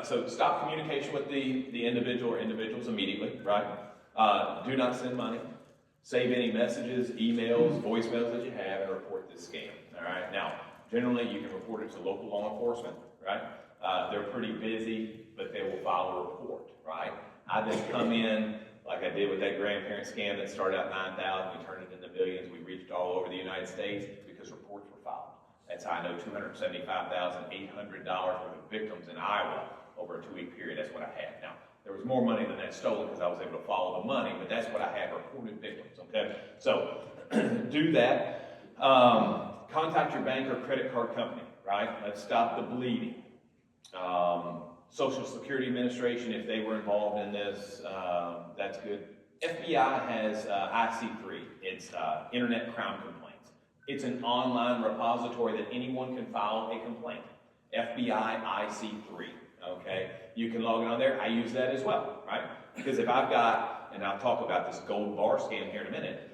So stop communication with the individual or individuals immediately, right? Do not send money. Save any messages, emails, voicemails that you have, and report this scam. All right. Now, generally, you can report it to local law enforcement, right? They're pretty busy, but they will file a report, right? I then come in, like I did with that grandparent scam that started out 9,000, we turned it into millions, we reached all over the United States because reports were filed. That's how I know $275,800 worth of victims in Iowa over a 2-week period. That's what I had. Now, there was more money than that stolen because I was able to follow the money, but that's what I had, reported victims, okay? So, do that. Contact your bank or credit card company, right? Let's stop the bleeding. Social Security Administration, if they were involved in this, that's good. FBI has IC3. It's Internet Crime Complaints. It's an online repository that anyone can file a complaint. FBI IC3, okay? You can log in on there. I use that as well, right? Because if I've got, and I'll talk about this gold bar scam here in a minute,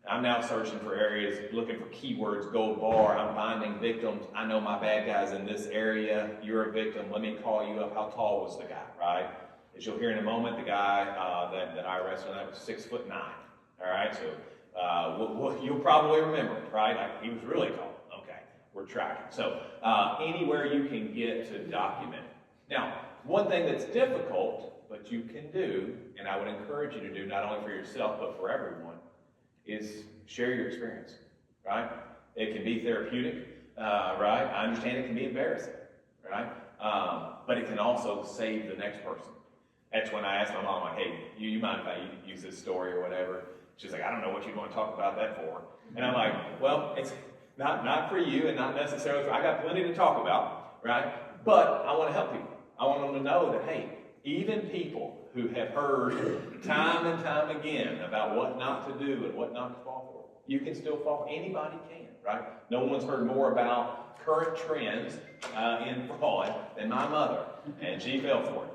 I'm now searching for areas, looking for keywords, gold bar, I'm finding victims, I know my bad guy's in this area, you're a victim, let me call you up, how tall was the guy, right? As you'll hear in a moment, the guy that I arrested on that was 6'9", all right? So you'll probably remember it, right? Like, he was really tall, okay, we're tracking. So anywhere you can get to document. Now, one thing that's difficult, but you can do, and I would encourage you to do not only for yourself, but for everyone, is share your experience, right? It can be therapeutic, right? I understand it can be embarrassing, right? But it can also save the next person. That's when I asked my mom, like, hey, you mind if I use this story or whatever? She's like, I don't know what you're going to talk about that for. And I'm like, well, it's not for you and not necessarily for, I got plenty to talk about, right? But I want to help people. I want them to know that, hey, even people who have heard time and time again about what not to do and what not to fall for, you can still fall. Anybody can, right? No one's heard more about current trends in fraud than my mother, and she fell for it.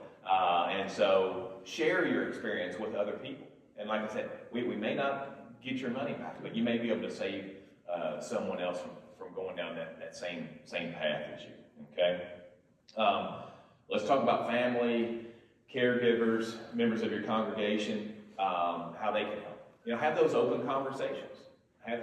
And so share your experience with other people. And like I said, we may not get your money back, but you may be able to save someone else from going down that same path as you, okay? Let's talk about family, caregivers, members of your congregation, how they can help. You know, have those open conversations.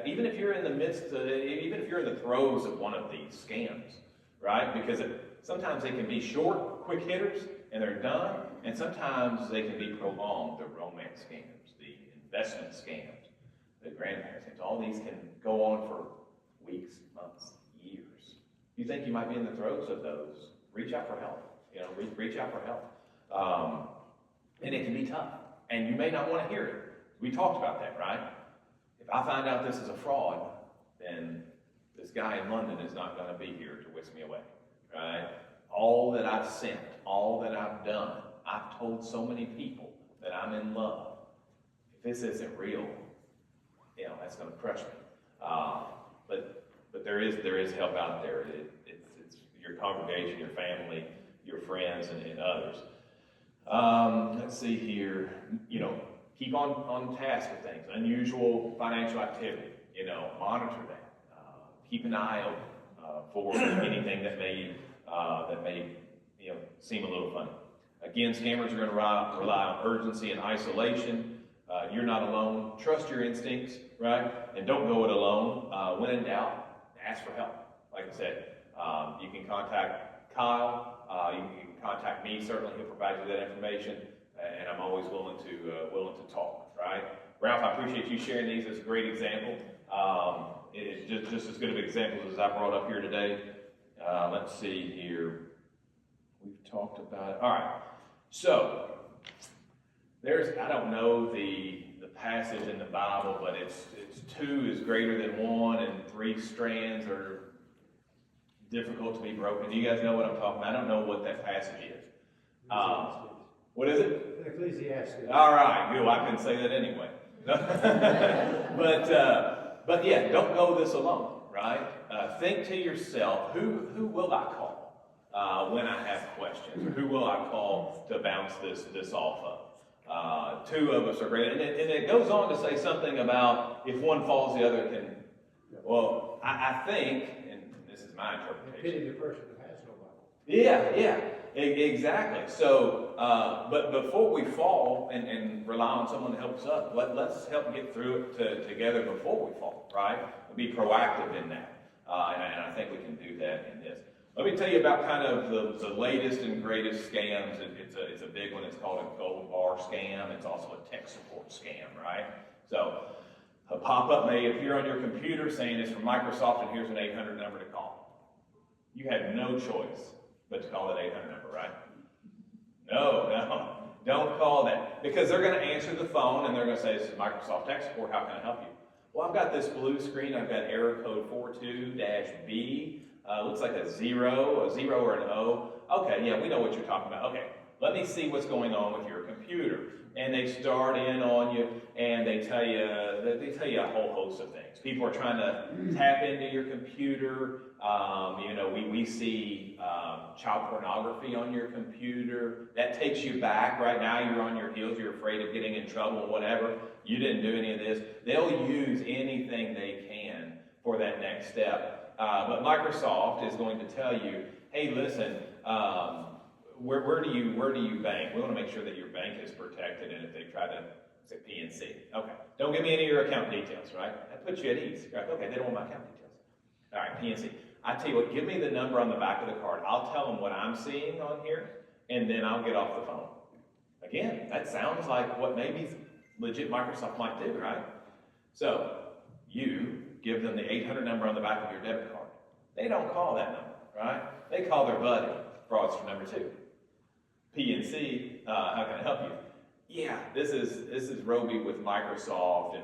Even if you're in the midst of, even if you're in the throes of one of these scams, right? Because sometimes they can be short, quick hitters, and they're done, and sometimes they can be prolonged, the romance scams, the investment scams, the grandparent scams. All these can go on for weeks, months, years. You think you might be in the throes of those, reach out for help. You know, reach out for help. And it can be tough. And you may not want to hear it. We talked about that, right? If I find out this is a fraud, then this guy in London is not going to be here to whisk me away, right? All that I've sent, all that I've done, I've told so many people that I'm in love. If this isn't real, you know, that's going to crush me. But there is help out there. It's your congregation, your family, your friends, and others. Let's see here. You know, keep on task with things. Unusual financial activity. You know, monitor that. Keep an eye open for anything that may you know, seem a little funny. Again, scammers are going to rely on urgency and isolation. You're not alone. Trust your instincts, right? And don't go it alone. When in doubt, ask for help. Like I said, you can contact Kyle. You can contact me. Certainly, he'll provide you that information, and I'm always willing to talk. Right, Ralph? I appreciate you sharing these. It's a great example. It's just as good of examples as I brought up here today. Let's see here. We've talked about it. All right. So I don't know the passage in the Bible, but it's 2 is greater than 1, and 3 strands are difficult to be broken. Do you guys know what I'm talking about? I don't know what that passage is. What is it? Ecclesiastes. All right, good. Well, I couldn't say that anyway. But yeah, don't go this alone, right? Think to yourself, who will I call when I have questions? Or who will I call to bounce this off of? 2 of us are great. And it goes on to say something about if one falls, the other can. Well, I think, and this is my interpretation. Pity the person who has no Bible. Yeah, exactly. So, but before we fall and rely on someone to help us up, let's help get through it together before we fall, right? Be proactive in that. And I think we can do that in this. Let me tell you about kind of the latest and greatest scams. It's a big one. It's called a gold bar scam. It's also a tech support scam, right? So a pop-up may appear on your computer saying it's from Microsoft and here's an 800 number to call. You have no choice but to call that 800 number, right? No, don't call that, because they're going to answer the phone and they're going to say, this is Microsoft Tech Support, how can I help you? Well, I've got this blue screen, I've got error code 42-B, looks like a zero or an O. Okay, yeah, we know what you're talking about. Okay, let me see what's going on with your computer. And they start in on you, and they tell you a whole host of things. People are trying to tap into your computer. We see child pornography on your computer. That takes you back. Right now, you're on your heels. You're afraid of getting in trouble, whatever. You didn't do any of this. They'll use anything they can for that next step. But Microsoft is going to tell you, hey, listen, where do you bank? We want to make sure that your bank is protected, and if they try to say PNC, okay, don't give me any of your account details, right? That puts you at ease, right? Okay, they don't want my account details. All right, PNC. I tell you what, give me the number on the back of the card. I'll tell them what I'm seeing on here, and then I'll get off the phone. Again, that sounds like what maybe legit Microsoft might do, right? So you give them the 800 number on the back of your debit card. They don't call that number, right? They call their buddy, fraudster number 2. PNC, how can I help you? Yeah, this is Roby with Microsoft, and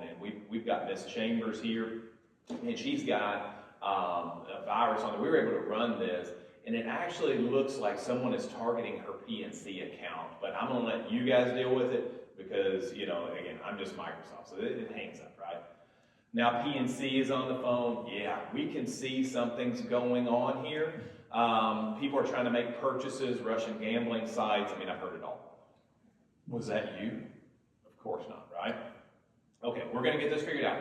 we've got Miss Chambers here, and she's got a virus on it. We were able to run this, and it actually looks like someone is targeting her PNC account, but I'm going to let you guys deal with it because, again, I'm just Microsoft, so it hangs up, right? Now PNC is on the phone. Yeah, we can see something's going on here. People are trying to make purchases, Russian gambling sites. I mean, I've heard it all. Was that you? Of course not, right? Okay, we're going to get this figured out.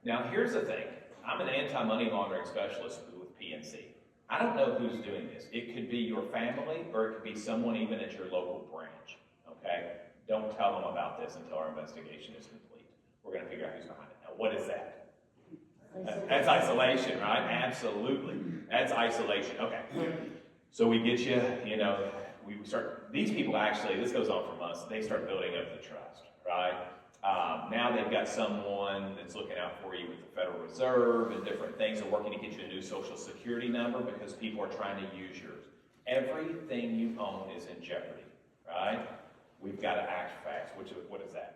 Now, here's the thing. I'm an anti-money laundering specialist with PNC. I don't know who's doing this. It could be your family, or it could be someone even at your local branch, okay? Don't tell them about this until our investigation is complete. We're going to figure out who's behind it. Now, what is that? That's isolation, right? Absolutely. That's isolation. Okay. So we get you, we start, these people actually, this goes on from us, they start building up the trust, right? Now they've got someone that's looking out for you with the Federal Reserve and different things. They're working to get you a new Social Security number because people are trying to use yours. Everything you own is in jeopardy, right? We've got to act fast. What is that?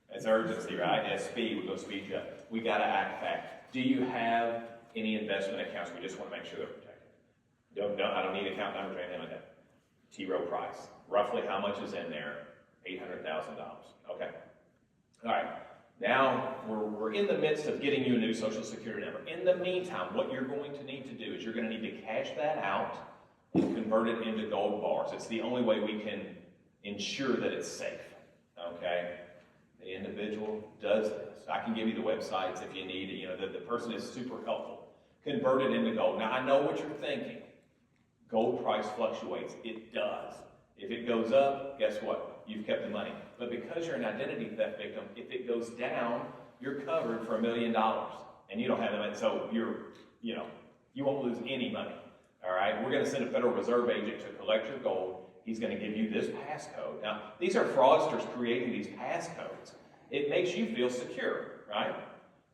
It's urgency, right? It's speed. We go speed you up. We got to act fast. Do you have any investment accounts? We just want to make sure they're protected. I don't need account numbers or anything like that. T. Rowe Price. Roughly how much is in there? $800,000. Okay. All right. Now, we're in the midst of getting you a new Social Security number. In the meantime, what you're going to need to do is you're going to need to cash that out and convert it into gold bars. It's the only way we can ensure that it's safe. Okay? The individual does this. I can give you the websites if you need it. The person is super helpful. Convert it into gold. Now, I know what you're thinking. Gold price fluctuates. It does. If it goes up, guess what? You've kept the money. But because you're an identity theft victim, if it goes down, you're covered for $1 million. And you don't have the money. So you won't lose any money. All right? We're going to send a Federal Reserve agent to collect your gold. He's going to give you this passcode. Now, these are fraudsters creating these passcodes. It makes you feel secure, right?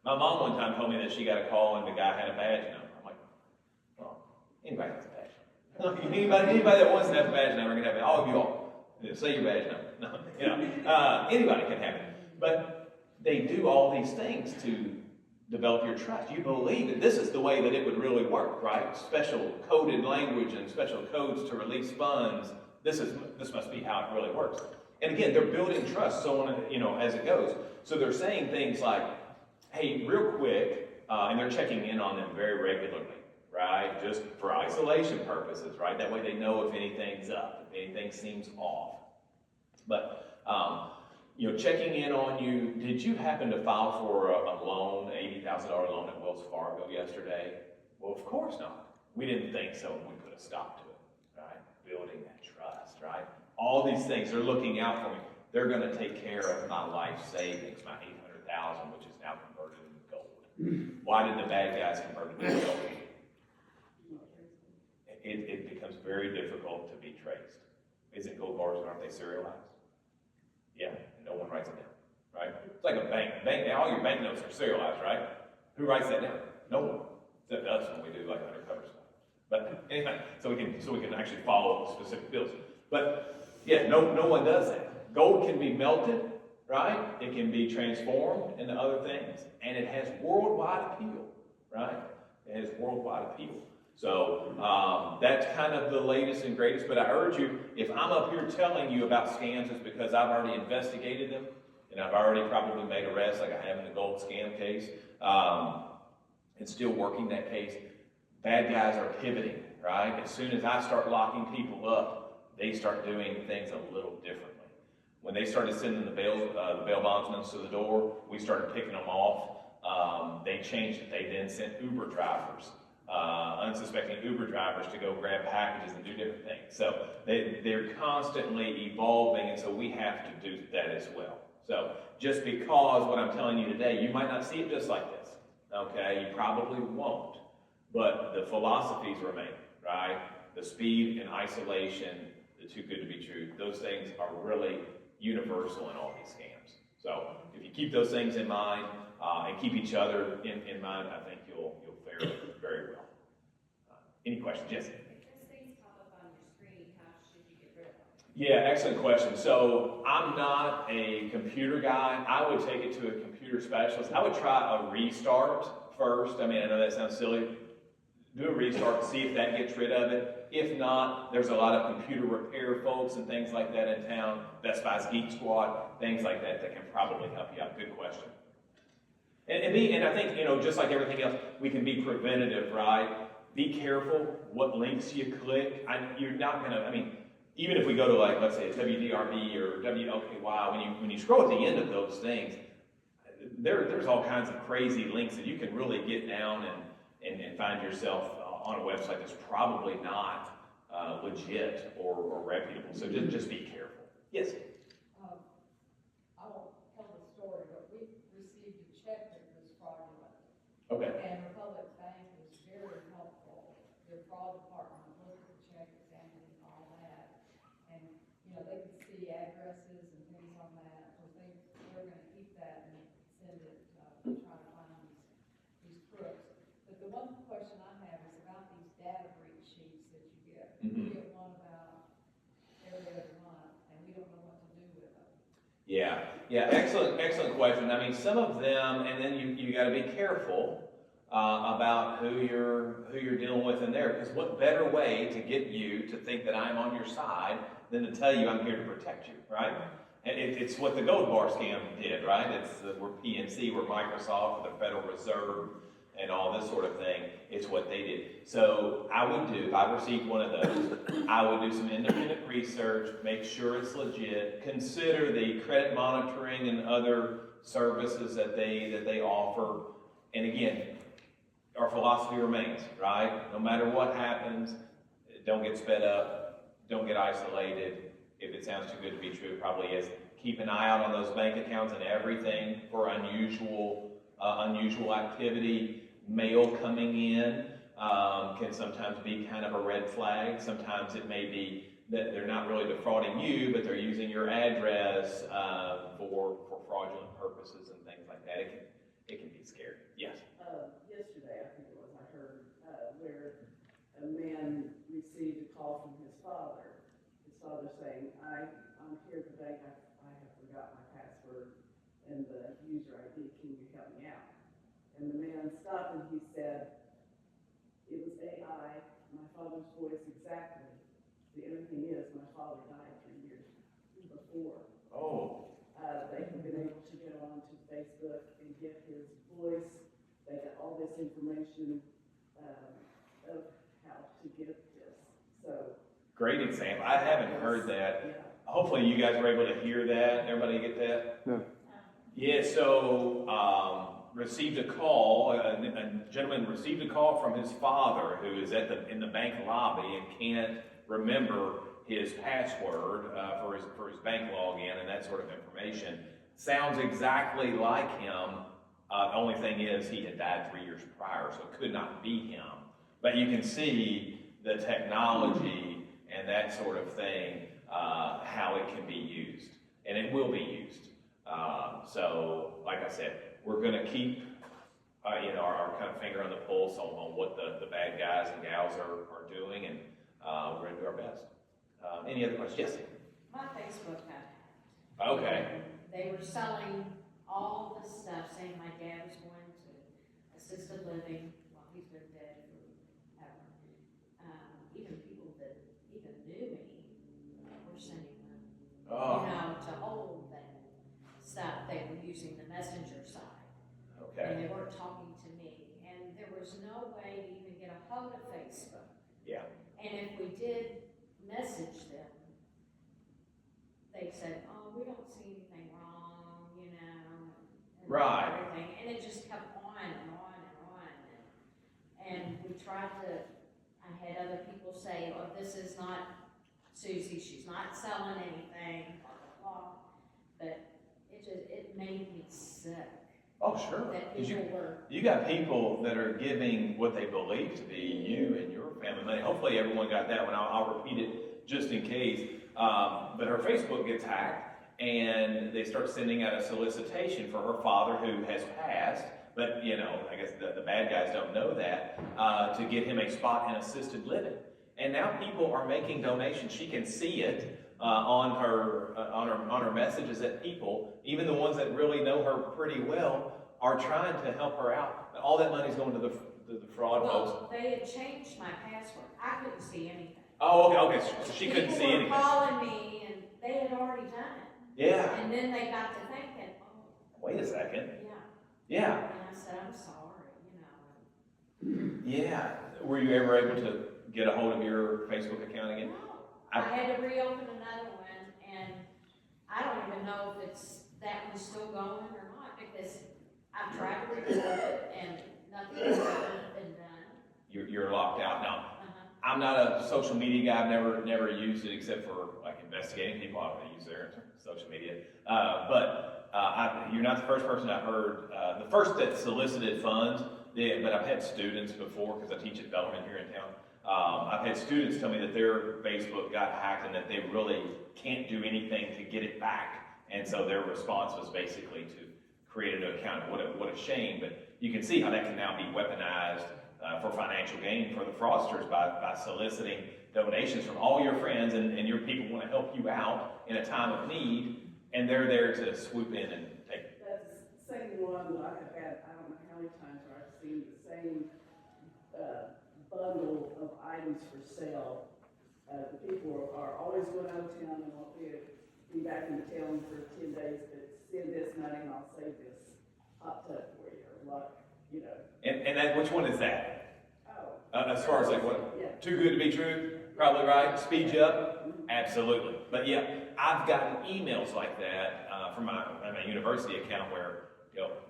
My mom one time told me that she got a call and the guy had a badge number. I'm like, well, anybody has a badge number. Anybody that wants to have a badge number can have it. All of you all. Say your badge number. No, anybody can have it. But they do all these things to develop your trust. You believe that this is the way that it would really work, right? Special coded language and special codes to release funds. This must be how it really works. And again, they're building trust so on, as it goes. So they're saying things like, hey, real quick, and they're checking in on them very regularly, right? Just for isolation purposes, right? That way they know if anything's up, if anything seems off. But, checking in on you, did you happen to file for a loan, an $80,000 loan at Wells Fargo yesterday? Well, of course not. We didn't think so, and we put a stop to it, right? Building that trust, right? All these things, they're looking out for me. They're going to take care of my life savings, my $800,000, which is now converted into gold. Why did the bad guys convert it into gold? very difficult to be traced. Isn't gold bars, aren't they serialized? Yeah, no one writes it down, right? It's like a bank. All your banknotes are serialized, right? Who writes that down? No one. Except us when we do like undercover stuff. But anyway, so we can actually follow specific bills. But yeah, no one does that. Gold can be melted, right? It can be transformed into other things, and it has worldwide appeal, right? It has worldwide appeal. So that's kind of the latest and greatest. But I urge you, if I'm up here telling you about scams, it's because I've already investigated them, and I've already probably made arrests, like I have in the gold scam case, and still working that case. Bad guys are pivoting, right? As soon as I start locking people up, they start doing things a little differently. When they started sending the bail bondsmen to the door, we started picking them off. They changed it. They then sent Uber drivers, unsuspecting Uber drivers, to go grab packages and do different things. So they're constantly evolving, and so we have to do that as well. So just because what I'm telling you today, you might not see it just like this, okay? You probably won't. But the philosophies remain, right? The speed and isolation, the too good to be true, those things are really universal in all these scams. So if you keep those things in mind and keep each other in mind, I think you'll fare very well. Any questions? Yes? If those things pop up on your screen, how should you get rid of them? Yeah, excellent question. So I'm not a computer guy. I would take it to a computer specialist. I would try a restart first. I mean, I know that sounds silly. Do a restart, see if that gets rid of it. If not, there's a lot of computer repair folks and things like that in town. Best Buy's Geek Squad, things like that can probably help you out. Good question. And I think, just like everything else, we can be preventative, right? Be careful what links you click. You're not gonna, even if we go to like, let's say WDRB or WLKY, when you scroll at the end of those things, there's all kinds of crazy links that you can really get down and find yourself on a website that's probably not legit or reputable. So just be careful. Yes? I won't tell the story, but we received a check that was fraudulent. Okay. And Republic Bank was very helpful. Their fraud department looked at the check, examined it, and all that. And, they could see addresses and things on that, because they're going to keep that and send it, to try to find these crooks. But the one question I have is about these data breach sheets that you get. Mm-hmm. We get one about every other month, and we don't know what to do with them. Yeah, excellent question. Some of them, and then you got to be careful about who you're dealing with in there, because what better way to get you to think that I'm on your side than to tell you I'm here to protect you, right? And it's what the gold bar scam did, right? We're PNC, we're Microsoft, we're the Federal Reserve, and all this sort of thing. It's what they did. So I would do, if I received one of those, I would do some independent research, make sure it's legit, consider the credit monitoring and other services that they offer. And again, our philosophy remains, right? No matter what happens, don't get sped up, don't get isolated. If it sounds too good to be true, it probably is. Keep an eye out on those bank accounts and everything for unusual activity. Mail coming in can sometimes be kind of a red flag. Sometimes it may be that they're not really defrauding you, but they're using your address for fraudulent purposes and things like that. It can be scary. Yes. Yesterday, I think it was, I heard where a man received a call from his father. His father saying, I'm here today, I have forgot my password and the user ID, can you help me out? And the man stopped and he said, it was AI, my father's voice exactly. The only thing is, my father died 3 years before. Oh. They have been able to go on to Facebook and get his voice. They got all this information of how to get this. So Great example. I haven't heard that. yeah. Hopefully you guys were able to hear that. Everybody get that? No. Yeah, so received a call, a gentleman received a call from his father who is in the bank lobby and can't remember his password for his bank login and that sort of information. Sounds exactly like him. Only thing is he had died 3 years prior, so it could not be him. But you can see the technology and that sort of thing, how it can be used. And it will be used. So, like I said, we're going to keep our kind of finger on the pulse on what the bad guys and gals are doing, and we're going to do our best. Any other questions? Yes? My Facebook got hacked. Okay. They were selling all the stuff, saying my dad was going to assisted living, well, he's been dead forever. Even people that even knew me were sending them, Oh, to hold that stuff. They were using the messenger side. okay. And they weren't talking to me, and there was no way to even get a hold of Facebook. Yeah. And if we did message them, they said, oh, we don't see anything wrong, and Right. everything, and it just kept on and on and on, and we tried to, I had other people say, oh, this is not Susie, she's not selling anything, blah, blah, blah, but it made me sick. Oh, sure. That 'Cause people were, you got people that are giving what they believe to be you and your family money. Hopefully everyone got that one. I'll repeat it just in case. But her Facebook gets hacked, and they start sending out a solicitation for her father, who has passed, but I guess the bad guys don't know that, to get him a spot in assisted living. And now people are making donations. She can see it on her messages that people, even the ones that really know her pretty well, are trying to help her out. All that money's going to the fraud folks. well, they had changed my password, I couldn't see anything. Oh, okay. So she couldn't see People anything. were calling me, and they had already done it. Yeah. And then they got to thinking, oh, Wait a second. yeah. Yeah. And I said, I'm sorry, Yeah. Were you ever able to get a hold of your Facebook account again? No, I had to reopen another one, and I don't even know if that one's still going or not, because I've tried to report it, and nothing's been done. You're locked out now. Uh-huh. I'm not a social media guy. I've never used it except for like investigating people. I don't use their social media. You're not the first person I've heard. The first that solicited funds, but I've had students before, because I teach at Bellarmine here in town. I've had students tell me that their Facebook got hacked and that they really can't do anything to get it back. And so their response was basically to create a new account. What a shame. But you can see how that can now be weaponized for financial gain for the fraudsters by soliciting donations from all your friends, and your people want to help you out in a time of need, and they're there to swoop in and take. That's the same one that I have had, I don't know how many times where I've seen the same bundle of items for sale. The people are always going out of town and won't be back in town for 10 days, but send this money and I'll save this hot tub for you, or luck, And that, which one is that? Oh. As far as like what? Yeah. Too good to be true? Probably right. Speed you up? Absolutely. But yeah, I've gotten emails like that from my university account where,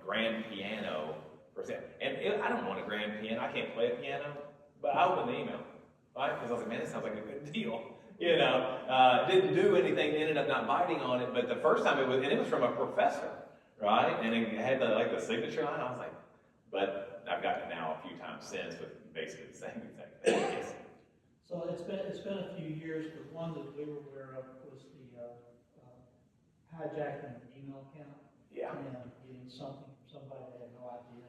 grand piano, for example. And I don't want a grand piano. I can't play a piano, but I opened the email, right? Because I was like, man, this sounds like a good deal. Didn't do anything, ended up not biting on it. But the first time it was from a professor, right? And it had the signature line. I was like, but I've gotten it now a few times since with basically the same exact thing. So it's been a few years, but one that we were aware of was the hijacking of an email account. Yeah. And getting something from somebody that had no idea,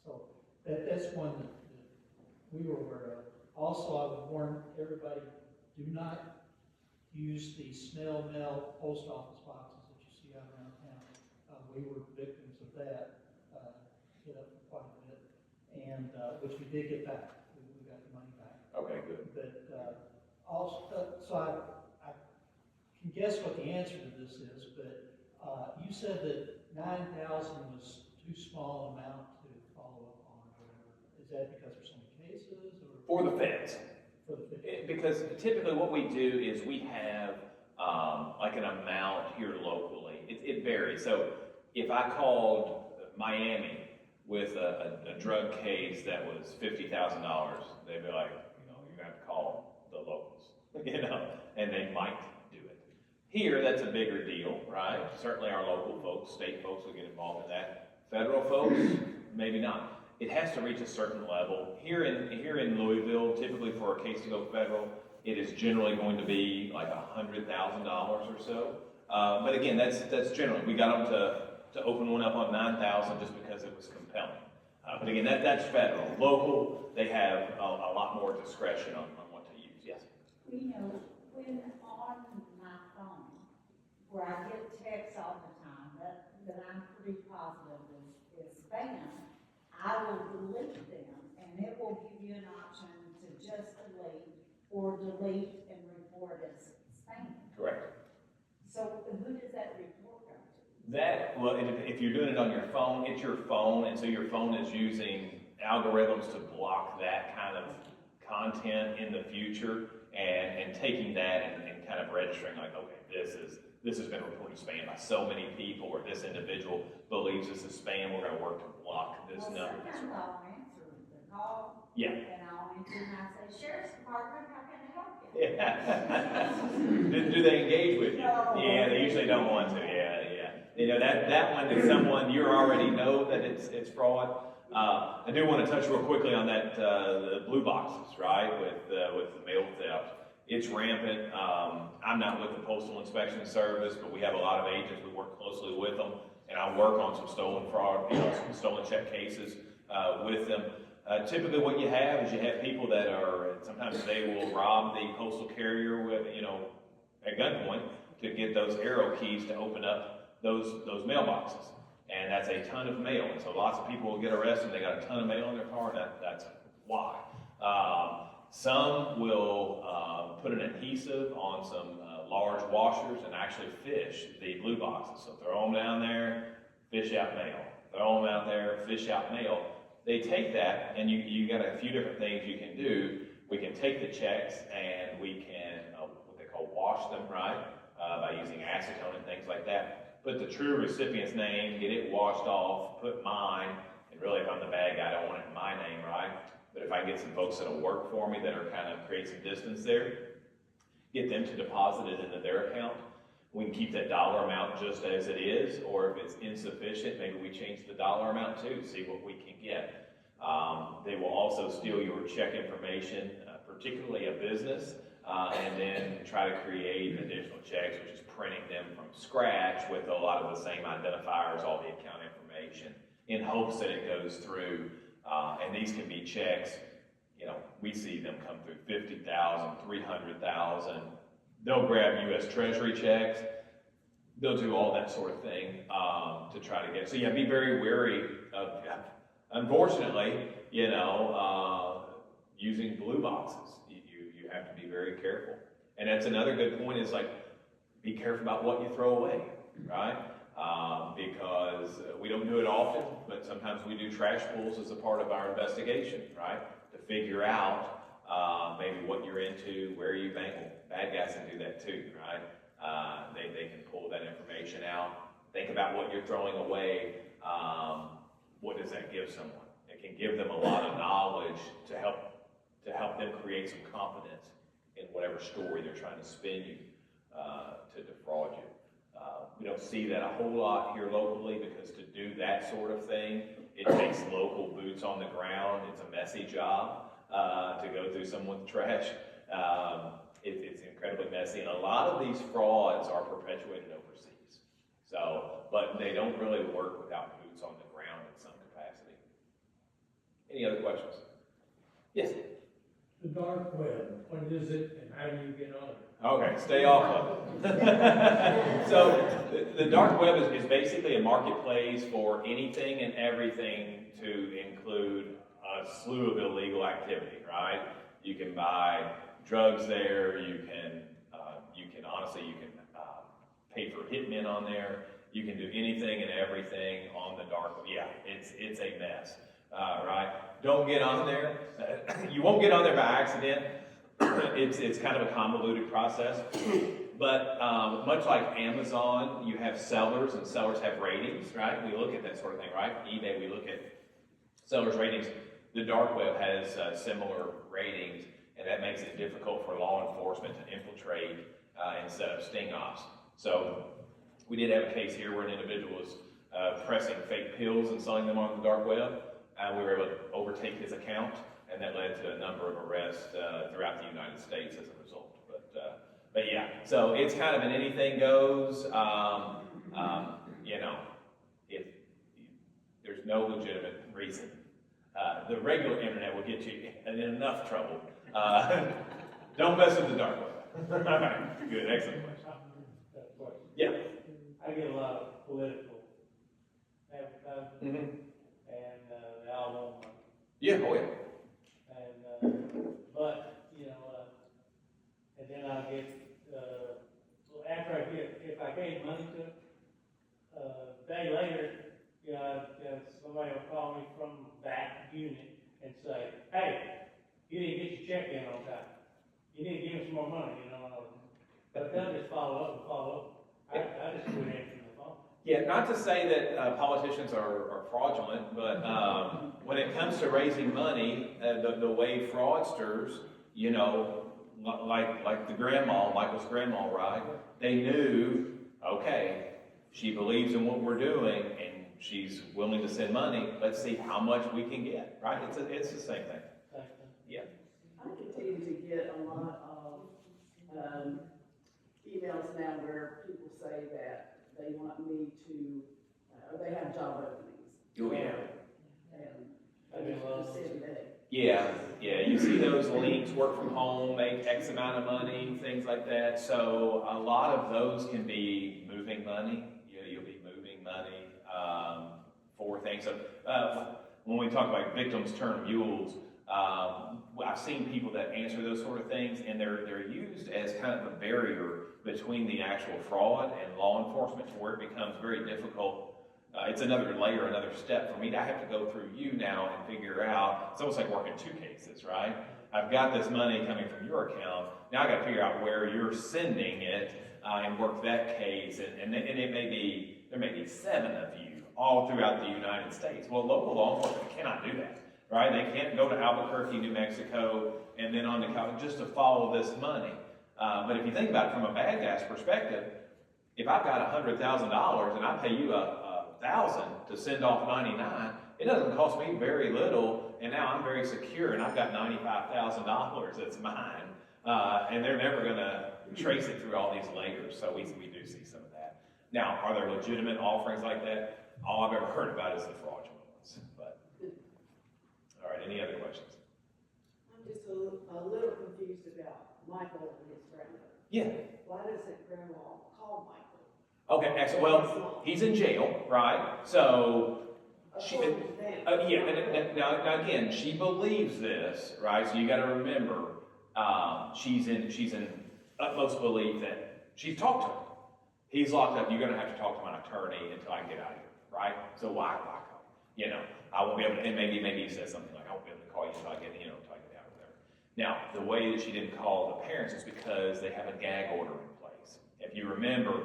so that's one that we were aware of. Also, I would warn everybody, do not use the snail mail post office boxes that you see out around town. We were victims of that, hit up quite a bit, and, which we did get back. We got the money back. Okay, good. But also, so I can guess what the answer to this is, but you said that 9,000 was too small amount to follow up on, or whatever. Is that because there's so many cases, or For the feds. for the feds? Because typically what we do is we have like an amount here locally. It varies. So if I called Miami with a drug case that was $50,000, they'd be like, you're gonna have to call the locals, and they might do it. Here, that's a bigger deal, right? Certainly our local folks, state folks will get involved in that. Federal folks, maybe not. It has to reach a certain level. Here in Louisville, typically for a case to go federal, it is generally going to be like $100,000 or so. But again, that's generally, we got them to open one up on 9,000 just because it was compelling. But again, that's federal. Local, they have a lot more discretion on what to use, yes. You know, when on my phone, where I get texts all the time that I'm pretty positive is spam, I will delete them, and it will give you an option to just delete or delete and report as spam. Correct. So who does that report go to? That, well, if you're doing it on your phone, it's your phone, and so your phone is using algorithms to block that kind of content in the future, and taking that and kind of registering like, okay, this has been reported spam by so many people, or this individual believes this is spam, we're gonna work to block this Well, number. sometimes I'll answer the call. Yeah. And I'll answer and I say, Sheriff's Department, how can I help you? Yeah. Do they engage with you? No. Yeah, they usually don't want to, yeah. You know, that one is someone you already know that it's fraud. I do want to touch real quickly on that, the blue boxes, right, with the mail theft. It's rampant. I'm not with the Postal Inspection Service, but we have a lot of agents. We work closely with them, and I work on some stolen fraud, some stolen check cases with them. Typically what you have is you have people that are, sometimes they will rob the postal carrier with, at gunpoint to get those arrow keys to open up those mailboxes. And that's a ton of mail. And so lots of people will get arrested, they got a ton of mail in their car, and that's why. Some will put an adhesive on some large washers and actually fish the blue boxes. So throw them down there, fish out mail. Throw them out there, fish out mail. They take that, and you got a few different things you can do. We can take the checks and we can, what they call wash them, right? By using acetone and things like that. Put the true recipient's name, get it washed off, put mine, and really if I'm the bad guy, I don't want it in my name, right? But if I get some folks that'll work for me that are kind of create some distance there, get them to deposit it into their account. We can keep that dollar amount just as it is, or if it's insufficient, maybe we change the dollar amount too, to see what we can get. They will also steal your check information, particularly a business, and then try to create additional checks, which is printing them from scratch with a lot of the same identifiers, all the account information, in hopes that it goes through. And these can be checks, we see them come through 50,000, 300,000. They'll grab U.S. Treasury checks. They'll do all that sort of thing to try to get. So yeah, be very wary of, unfortunately, using blue boxes. You have to be very careful. And that's another good point is like, be careful about what you throw away, right? Because we don't do it often, but sometimes we do trash pulls as a part of our investigation, right? To figure out maybe what you're into, where you bank. Bad guys can do that too, right? They can pull that information out. Think about what you're throwing away. What does that give someone? It can give them a lot of knowledge to help them create some confidence in whatever story they're trying to spin you to defraud you. We don't see that a whole lot here locally because to do that sort of thing, it takes local boots on the ground. It's a messy job to go through someone's trash. It's incredibly messy, and a lot of these frauds are perpetuated overseas. But they don't really work without boots on the ground in some capacity. Any other questions? Yes? The dark web, what is it and how do you get on it? Okay, stay off of it. So the dark web is basically a marketplace for anything and everything to include a slew of illegal activity, right? You can buy drugs there, you can pay for hitmen on there, you can do anything and everything on the dark web. Yeah, it's a mess, right? Don't get on there. You won't get on there by accident. It's kind of a convoluted process, but much like Amazon, you have sellers and sellers have ratings, right? We look at that sort of thing, right? eBay, we look at sellers' ratings. The dark web has similar ratings, and that makes it difficult for law enforcement to infiltrate and set up sting ops. So we did have a case here where an individual was pressing fake pills and selling them on the dark web, and we were able to overtake his account and that led to a number of arrests throughout the United States as a result. But yeah, so it's kind of an anything goes. You know, if there's no legitimate reason, the regular internet will get you in enough trouble. Don't mess with the dark web. All right, good, excellent question. Yeah. I get a lot of political advertising, and they all want money. Yeah, oh yeah. And, but, you know, and then I'll get, after I get, if I gave money to it, a day later, you know, somebody will call me from that unit and say, hey, you didn't get your check in on time. You need to give me some more money, you know. But they'll just follow up and follow up. I just quit answering the phone. Yeah, not to say that politicians are fraudulent, but when it comes to raising money, the way fraudsters, you know, like the grandma, Michael's grandma, right? They knew, okay, she believes in what we're doing, and she's willing to send money. Let's see how much we can get, right? It's the same thing. Yeah. I continue to get a lot of emails now where people say that they want me to, they have job openings. Oh, yeah. And I mean, well, just every day. Yeah, you see those links, work from home, make X amount of money, things like that. So a lot of those can be moving money. You'll be moving money for things. So when we talk about victims turn mules, I've seen people that answer those sort of things, and they're used as kind of a barrier between the actual fraud and law enforcement, to where it becomes very difficult. It's another layer, another step for me. I have to go through you now and figure out. It's almost like working two cases, right? I've got this money coming from your account. Now I got to figure out where you're sending it and work that case. And it may be, there may be 7 of you all throughout the United States. Well, local law enforcement cannot do that, right? They can't go to Albuquerque, New Mexico, and then on to California just to follow this money. But if you think about it from a bad guy's perspective, if I've got $100,000 and I pay you $1,000 to send off 99, it doesn't cost me very little, and now I'm very secure, and I've got $95,000 that's mine, and they're never going to trace it through all these layers. So we do see some of that. Now, are there legitimate offerings like that? All I've ever heard about is the fraudulent ones. But all right, any other questions? I'm just a little confused about Michael and his grandmother. Yeah. Why doesn't grandma call Michael? Okay, excellent. Well, he's in jail, right? So, now again, she believes this, right? So you got to remember, she's in utmost belief that she's talked to him. He's locked up. You're going to have to talk to my attorney until I get out of here, right? So why call? You know, I won't be able to. And maybe he says something like, I won't be able to call you until I get, until I get out of there. Now, the way that she didn't call the parents is because they have a gag order in place. If you remember,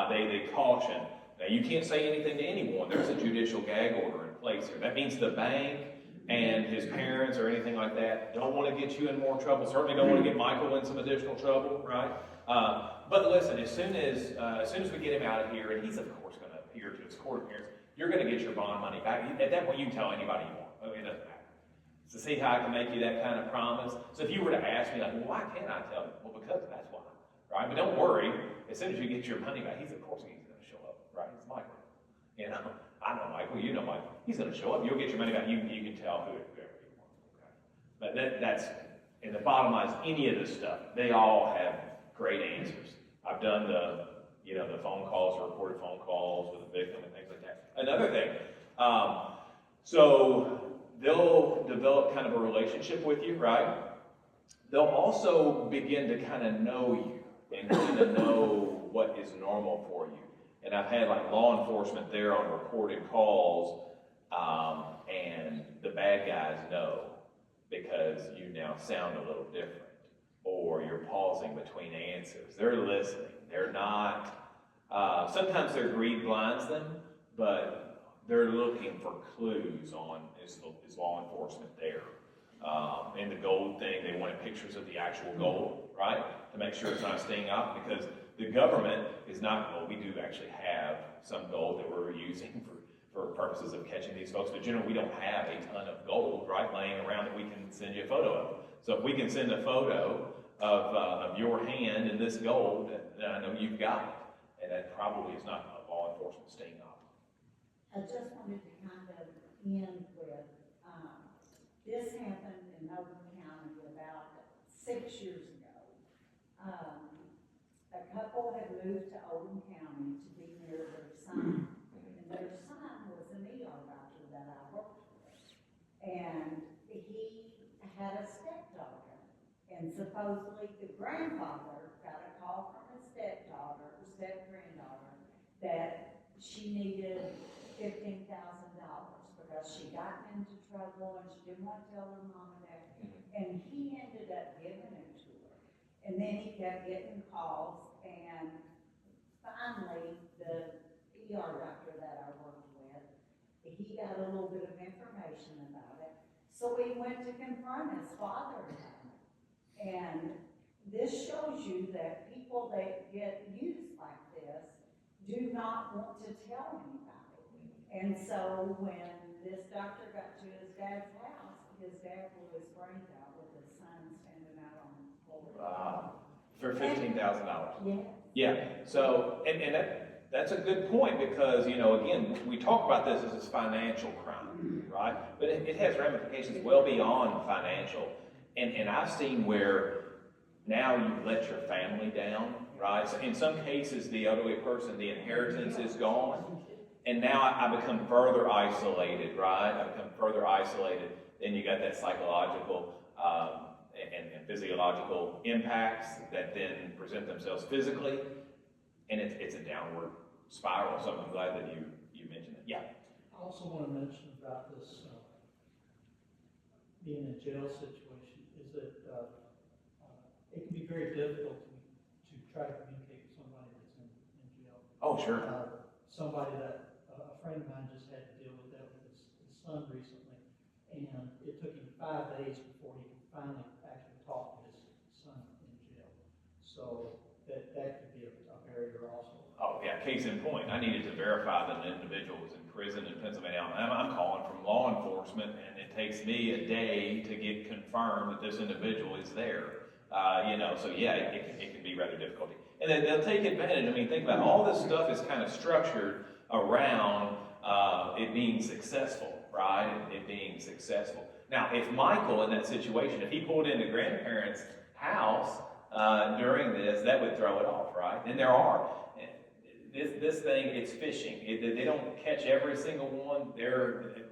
they caution, now you can't say anything to anyone. There's a judicial gag order in place here. That means the bank and his parents or anything like that don't want to get you in more trouble. Certainly don't want to get Michael in some additional trouble, right? But listen, as soon as we get him out of here, and he's of course going to appear to his court appearance, you're going to get your bond money back. At that point, you can tell anybody you want. I mean, it doesn't matter. So see how I can make you that kind of promise? So if you were to ask me, like, well, why can't I tell you? Well, because that's why, right? But don't worry. As soon as you get your money back, he's going to show up, right? It's Michael. You know, I know Michael. You know Michael. He's going to show up. You'll get your money back. You can tell whoever you want. Okay? But that's, and the bottom line is, any of this stuff, they all have great answers. I've done the phone calls, recorded phone calls with the victim and things like that. Another thing, so they'll develop kind of a relationship with you, right? They'll also begin to kind of know you and kind of know what is normal for you. And I've had like law enforcement there on recorded calls, and the bad guys know because you now sound a little different, or you're pausing between answers. They're listening. They're not, sometimes their greed blinds them, but they're looking for clues on is law enforcement there. And the gold thing, they wanted pictures of the actual gold, right? To make sure it's not staying out, because the government is not, well, we do actually have some gold that we're using for purposes of catching these folks, but generally we don't have a ton of gold, right, laying around that we can send you a photo of it. So if we can send a photo of your hand in this gold, then I know you've got it. And that probably is not a law enforcement sting off. I just wanted to kind of end with, this happened in Oakland County about 6 years ago. A couple had moved to Oakland County to be near their son, and their son was an ER doctor that I worked with. And he had a stepdaughter, and supposedly the grandfather got a call from his stepdaughter, or step-granddaughter, that she needed $15,000 because she got into trouble and she didn't want to tell her mom and dad. And he ended up giving it to her. And then he kept getting calls, and finally, the ER doctor that I worked with, he got a little bit of information about it. So we went to confront his father about it. And this shows you that people that get used like this do not want to tell anybody. And so when this doctor got to his dad's house, his dad blew his brains out with his son standing out on the floor. For $15,000. Yeah. Yeah, so, and that's a good point because, you know, again, we talk about this as a financial crime, right? But it has ramifications well beyond financial. And I've seen where now you let your family down, right? So in some cases, the elderly person, the inheritance is gone. And now I become further isolated, right? I become further isolated. Then you got that psychological and physiological impacts that then present themselves physically. And it's a downward spiral. So I'm glad that you mentioned it. Yeah. I also want to mention about this being in a jail situation is that it can be very difficult to try to communicate with somebody that's in jail. Oh, sure. Somebody that a friend of mine just had to deal with that with his son recently, and it took him 5 days before he could finally actually talk to his son in jail. So that could be a barrier also. Oh, yeah, case in point. I needed to verify that an individual was in prison in Pennsylvania. I'm calling from law enforcement, and it takes me a day to get confirmed that this individual is there. So yeah, it can be rather difficult. And then they'll take advantage. I mean, think about all this stuff is kind of structured around it being successful, right? It being successful. Now, if Michael in that situation, if he pulled into grandparents' house during this, that would throw it off, right? And there are. This thing, it's fishing. They don't catch every single one.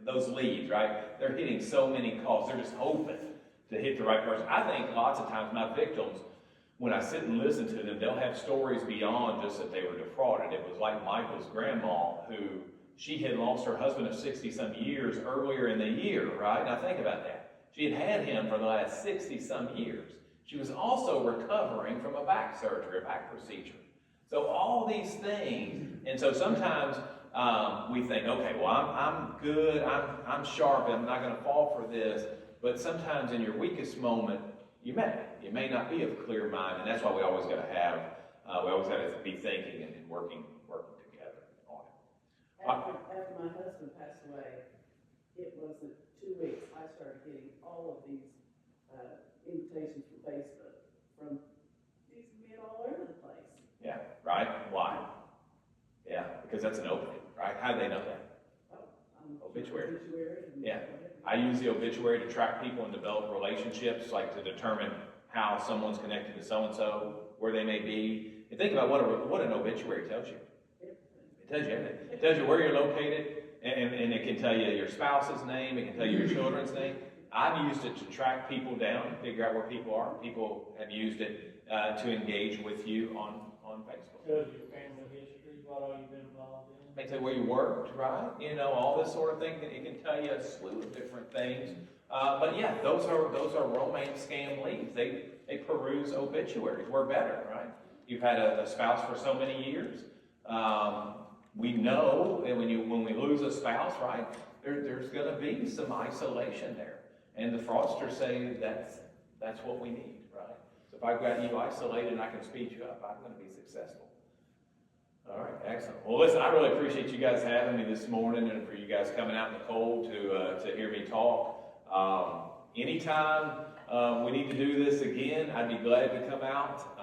Those leads, right? They're hitting so many calls. They're just hoping to hit the right person. I think lots of times my victims, when I sit and listen to them, they'll have stories beyond just that they were defrauded. It was like Michael's grandma, who she had lost her husband of 60-some years earlier in the year, right? Now think about that. She had him for the last 60-some years. She was also recovering from a back surgery, a back procedure. So all these things, and so sometimes we think, okay, well, I'm good, I'm sharp, I'm not going to fall for this. But sometimes in your weakest moment, you may not be of clear mind, and that's why we always got to be thinking and working together on it. After my husband passed away, it wasn't 2 weeks, I started getting all of these invitations from Facebook from these men all over the place. Yeah, right? Why? Yeah, because that's an opening, right? How do they know that? Obituary. Yeah. I use the obituary to track people and develop relationships, like to determine how someone's connected to so-and-so, where they may be. And think about what an obituary tells you. It tells you everything. It tells you where you're located, and it can tell you your spouse's name, it can tell you your children's name. I've used it to track people down and figure out where people are. People have used it to engage with you on Facebook. Tells your family history, what all you've been involved in. May tell you where you worked, right? All this sort of thing. It can tell you a slew of different things. But yeah, those are romance scam leads. They peruse obituaries. We're better, right? You've had a spouse for so many years. We know that when we lose a spouse, right, there's going to be some isolation there. And the fraudsters say that's what we need, right? So if I've got you isolated and I can speed you up, I'm going to be successful. All right, excellent. Well, listen, I really appreciate you guys having me this morning and for you guys coming out in the cold to hear me talk. anytime, we need to do this again, I'd be glad to come out.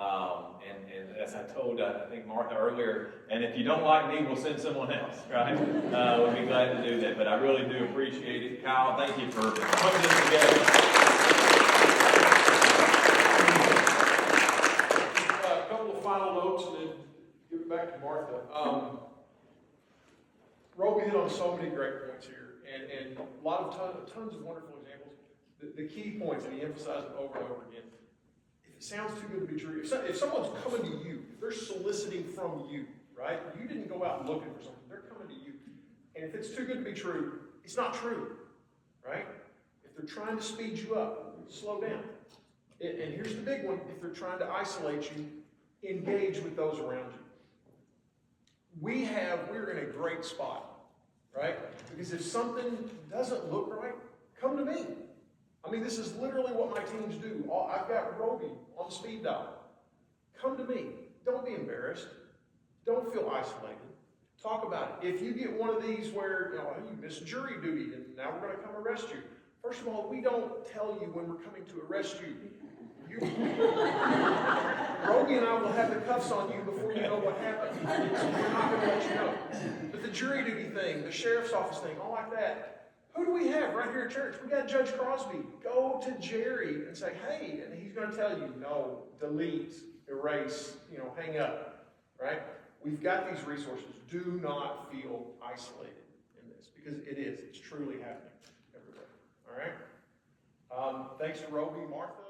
And as I told, I think Martha earlier, and if you don't like me, we'll send someone else, right? We'll be glad to do that, but I really do appreciate it. Kyle, thank you for putting this together. A couple of final notes and then give it back to Martha. Roby hit on so many great points here, and a lot of tons of wonderful examples. The key points, and he emphasized them over and over again. If it sounds too good to be true, if someone's coming to you, if they're soliciting from you, right? You didn't go out looking for something, they're coming to you. And if it's too good to be true, it's not true, right? If they're trying to speed you up, slow down. And here's the big one, if they're trying to isolate you, engage with those around you. We're in a great spot, right? Because if something doesn't look right, come to me. I mean, this is literally what my teams do. I've got Roby on speed dial. Come to me. Don't be embarrassed. Don't feel isolated. Talk about it. If you get one of these where, you missed jury duty and now we're going to come arrest you. First of all, we don't tell you when we're coming to arrest you. Roby and I will have the cuffs on you before you know what happened. So we're not going to let you know. But the jury duty thing, the sheriff's office thing, all like that. Who do we have right here at church? We got Judge Crosby. Go to Jerry and say, hey, and he's going to tell you, no, delete, erase, hang up, right? We've got these resources. Do not feel isolated in this because it is. It's truly happening everywhere, all right? Thanks to Roby, Martha.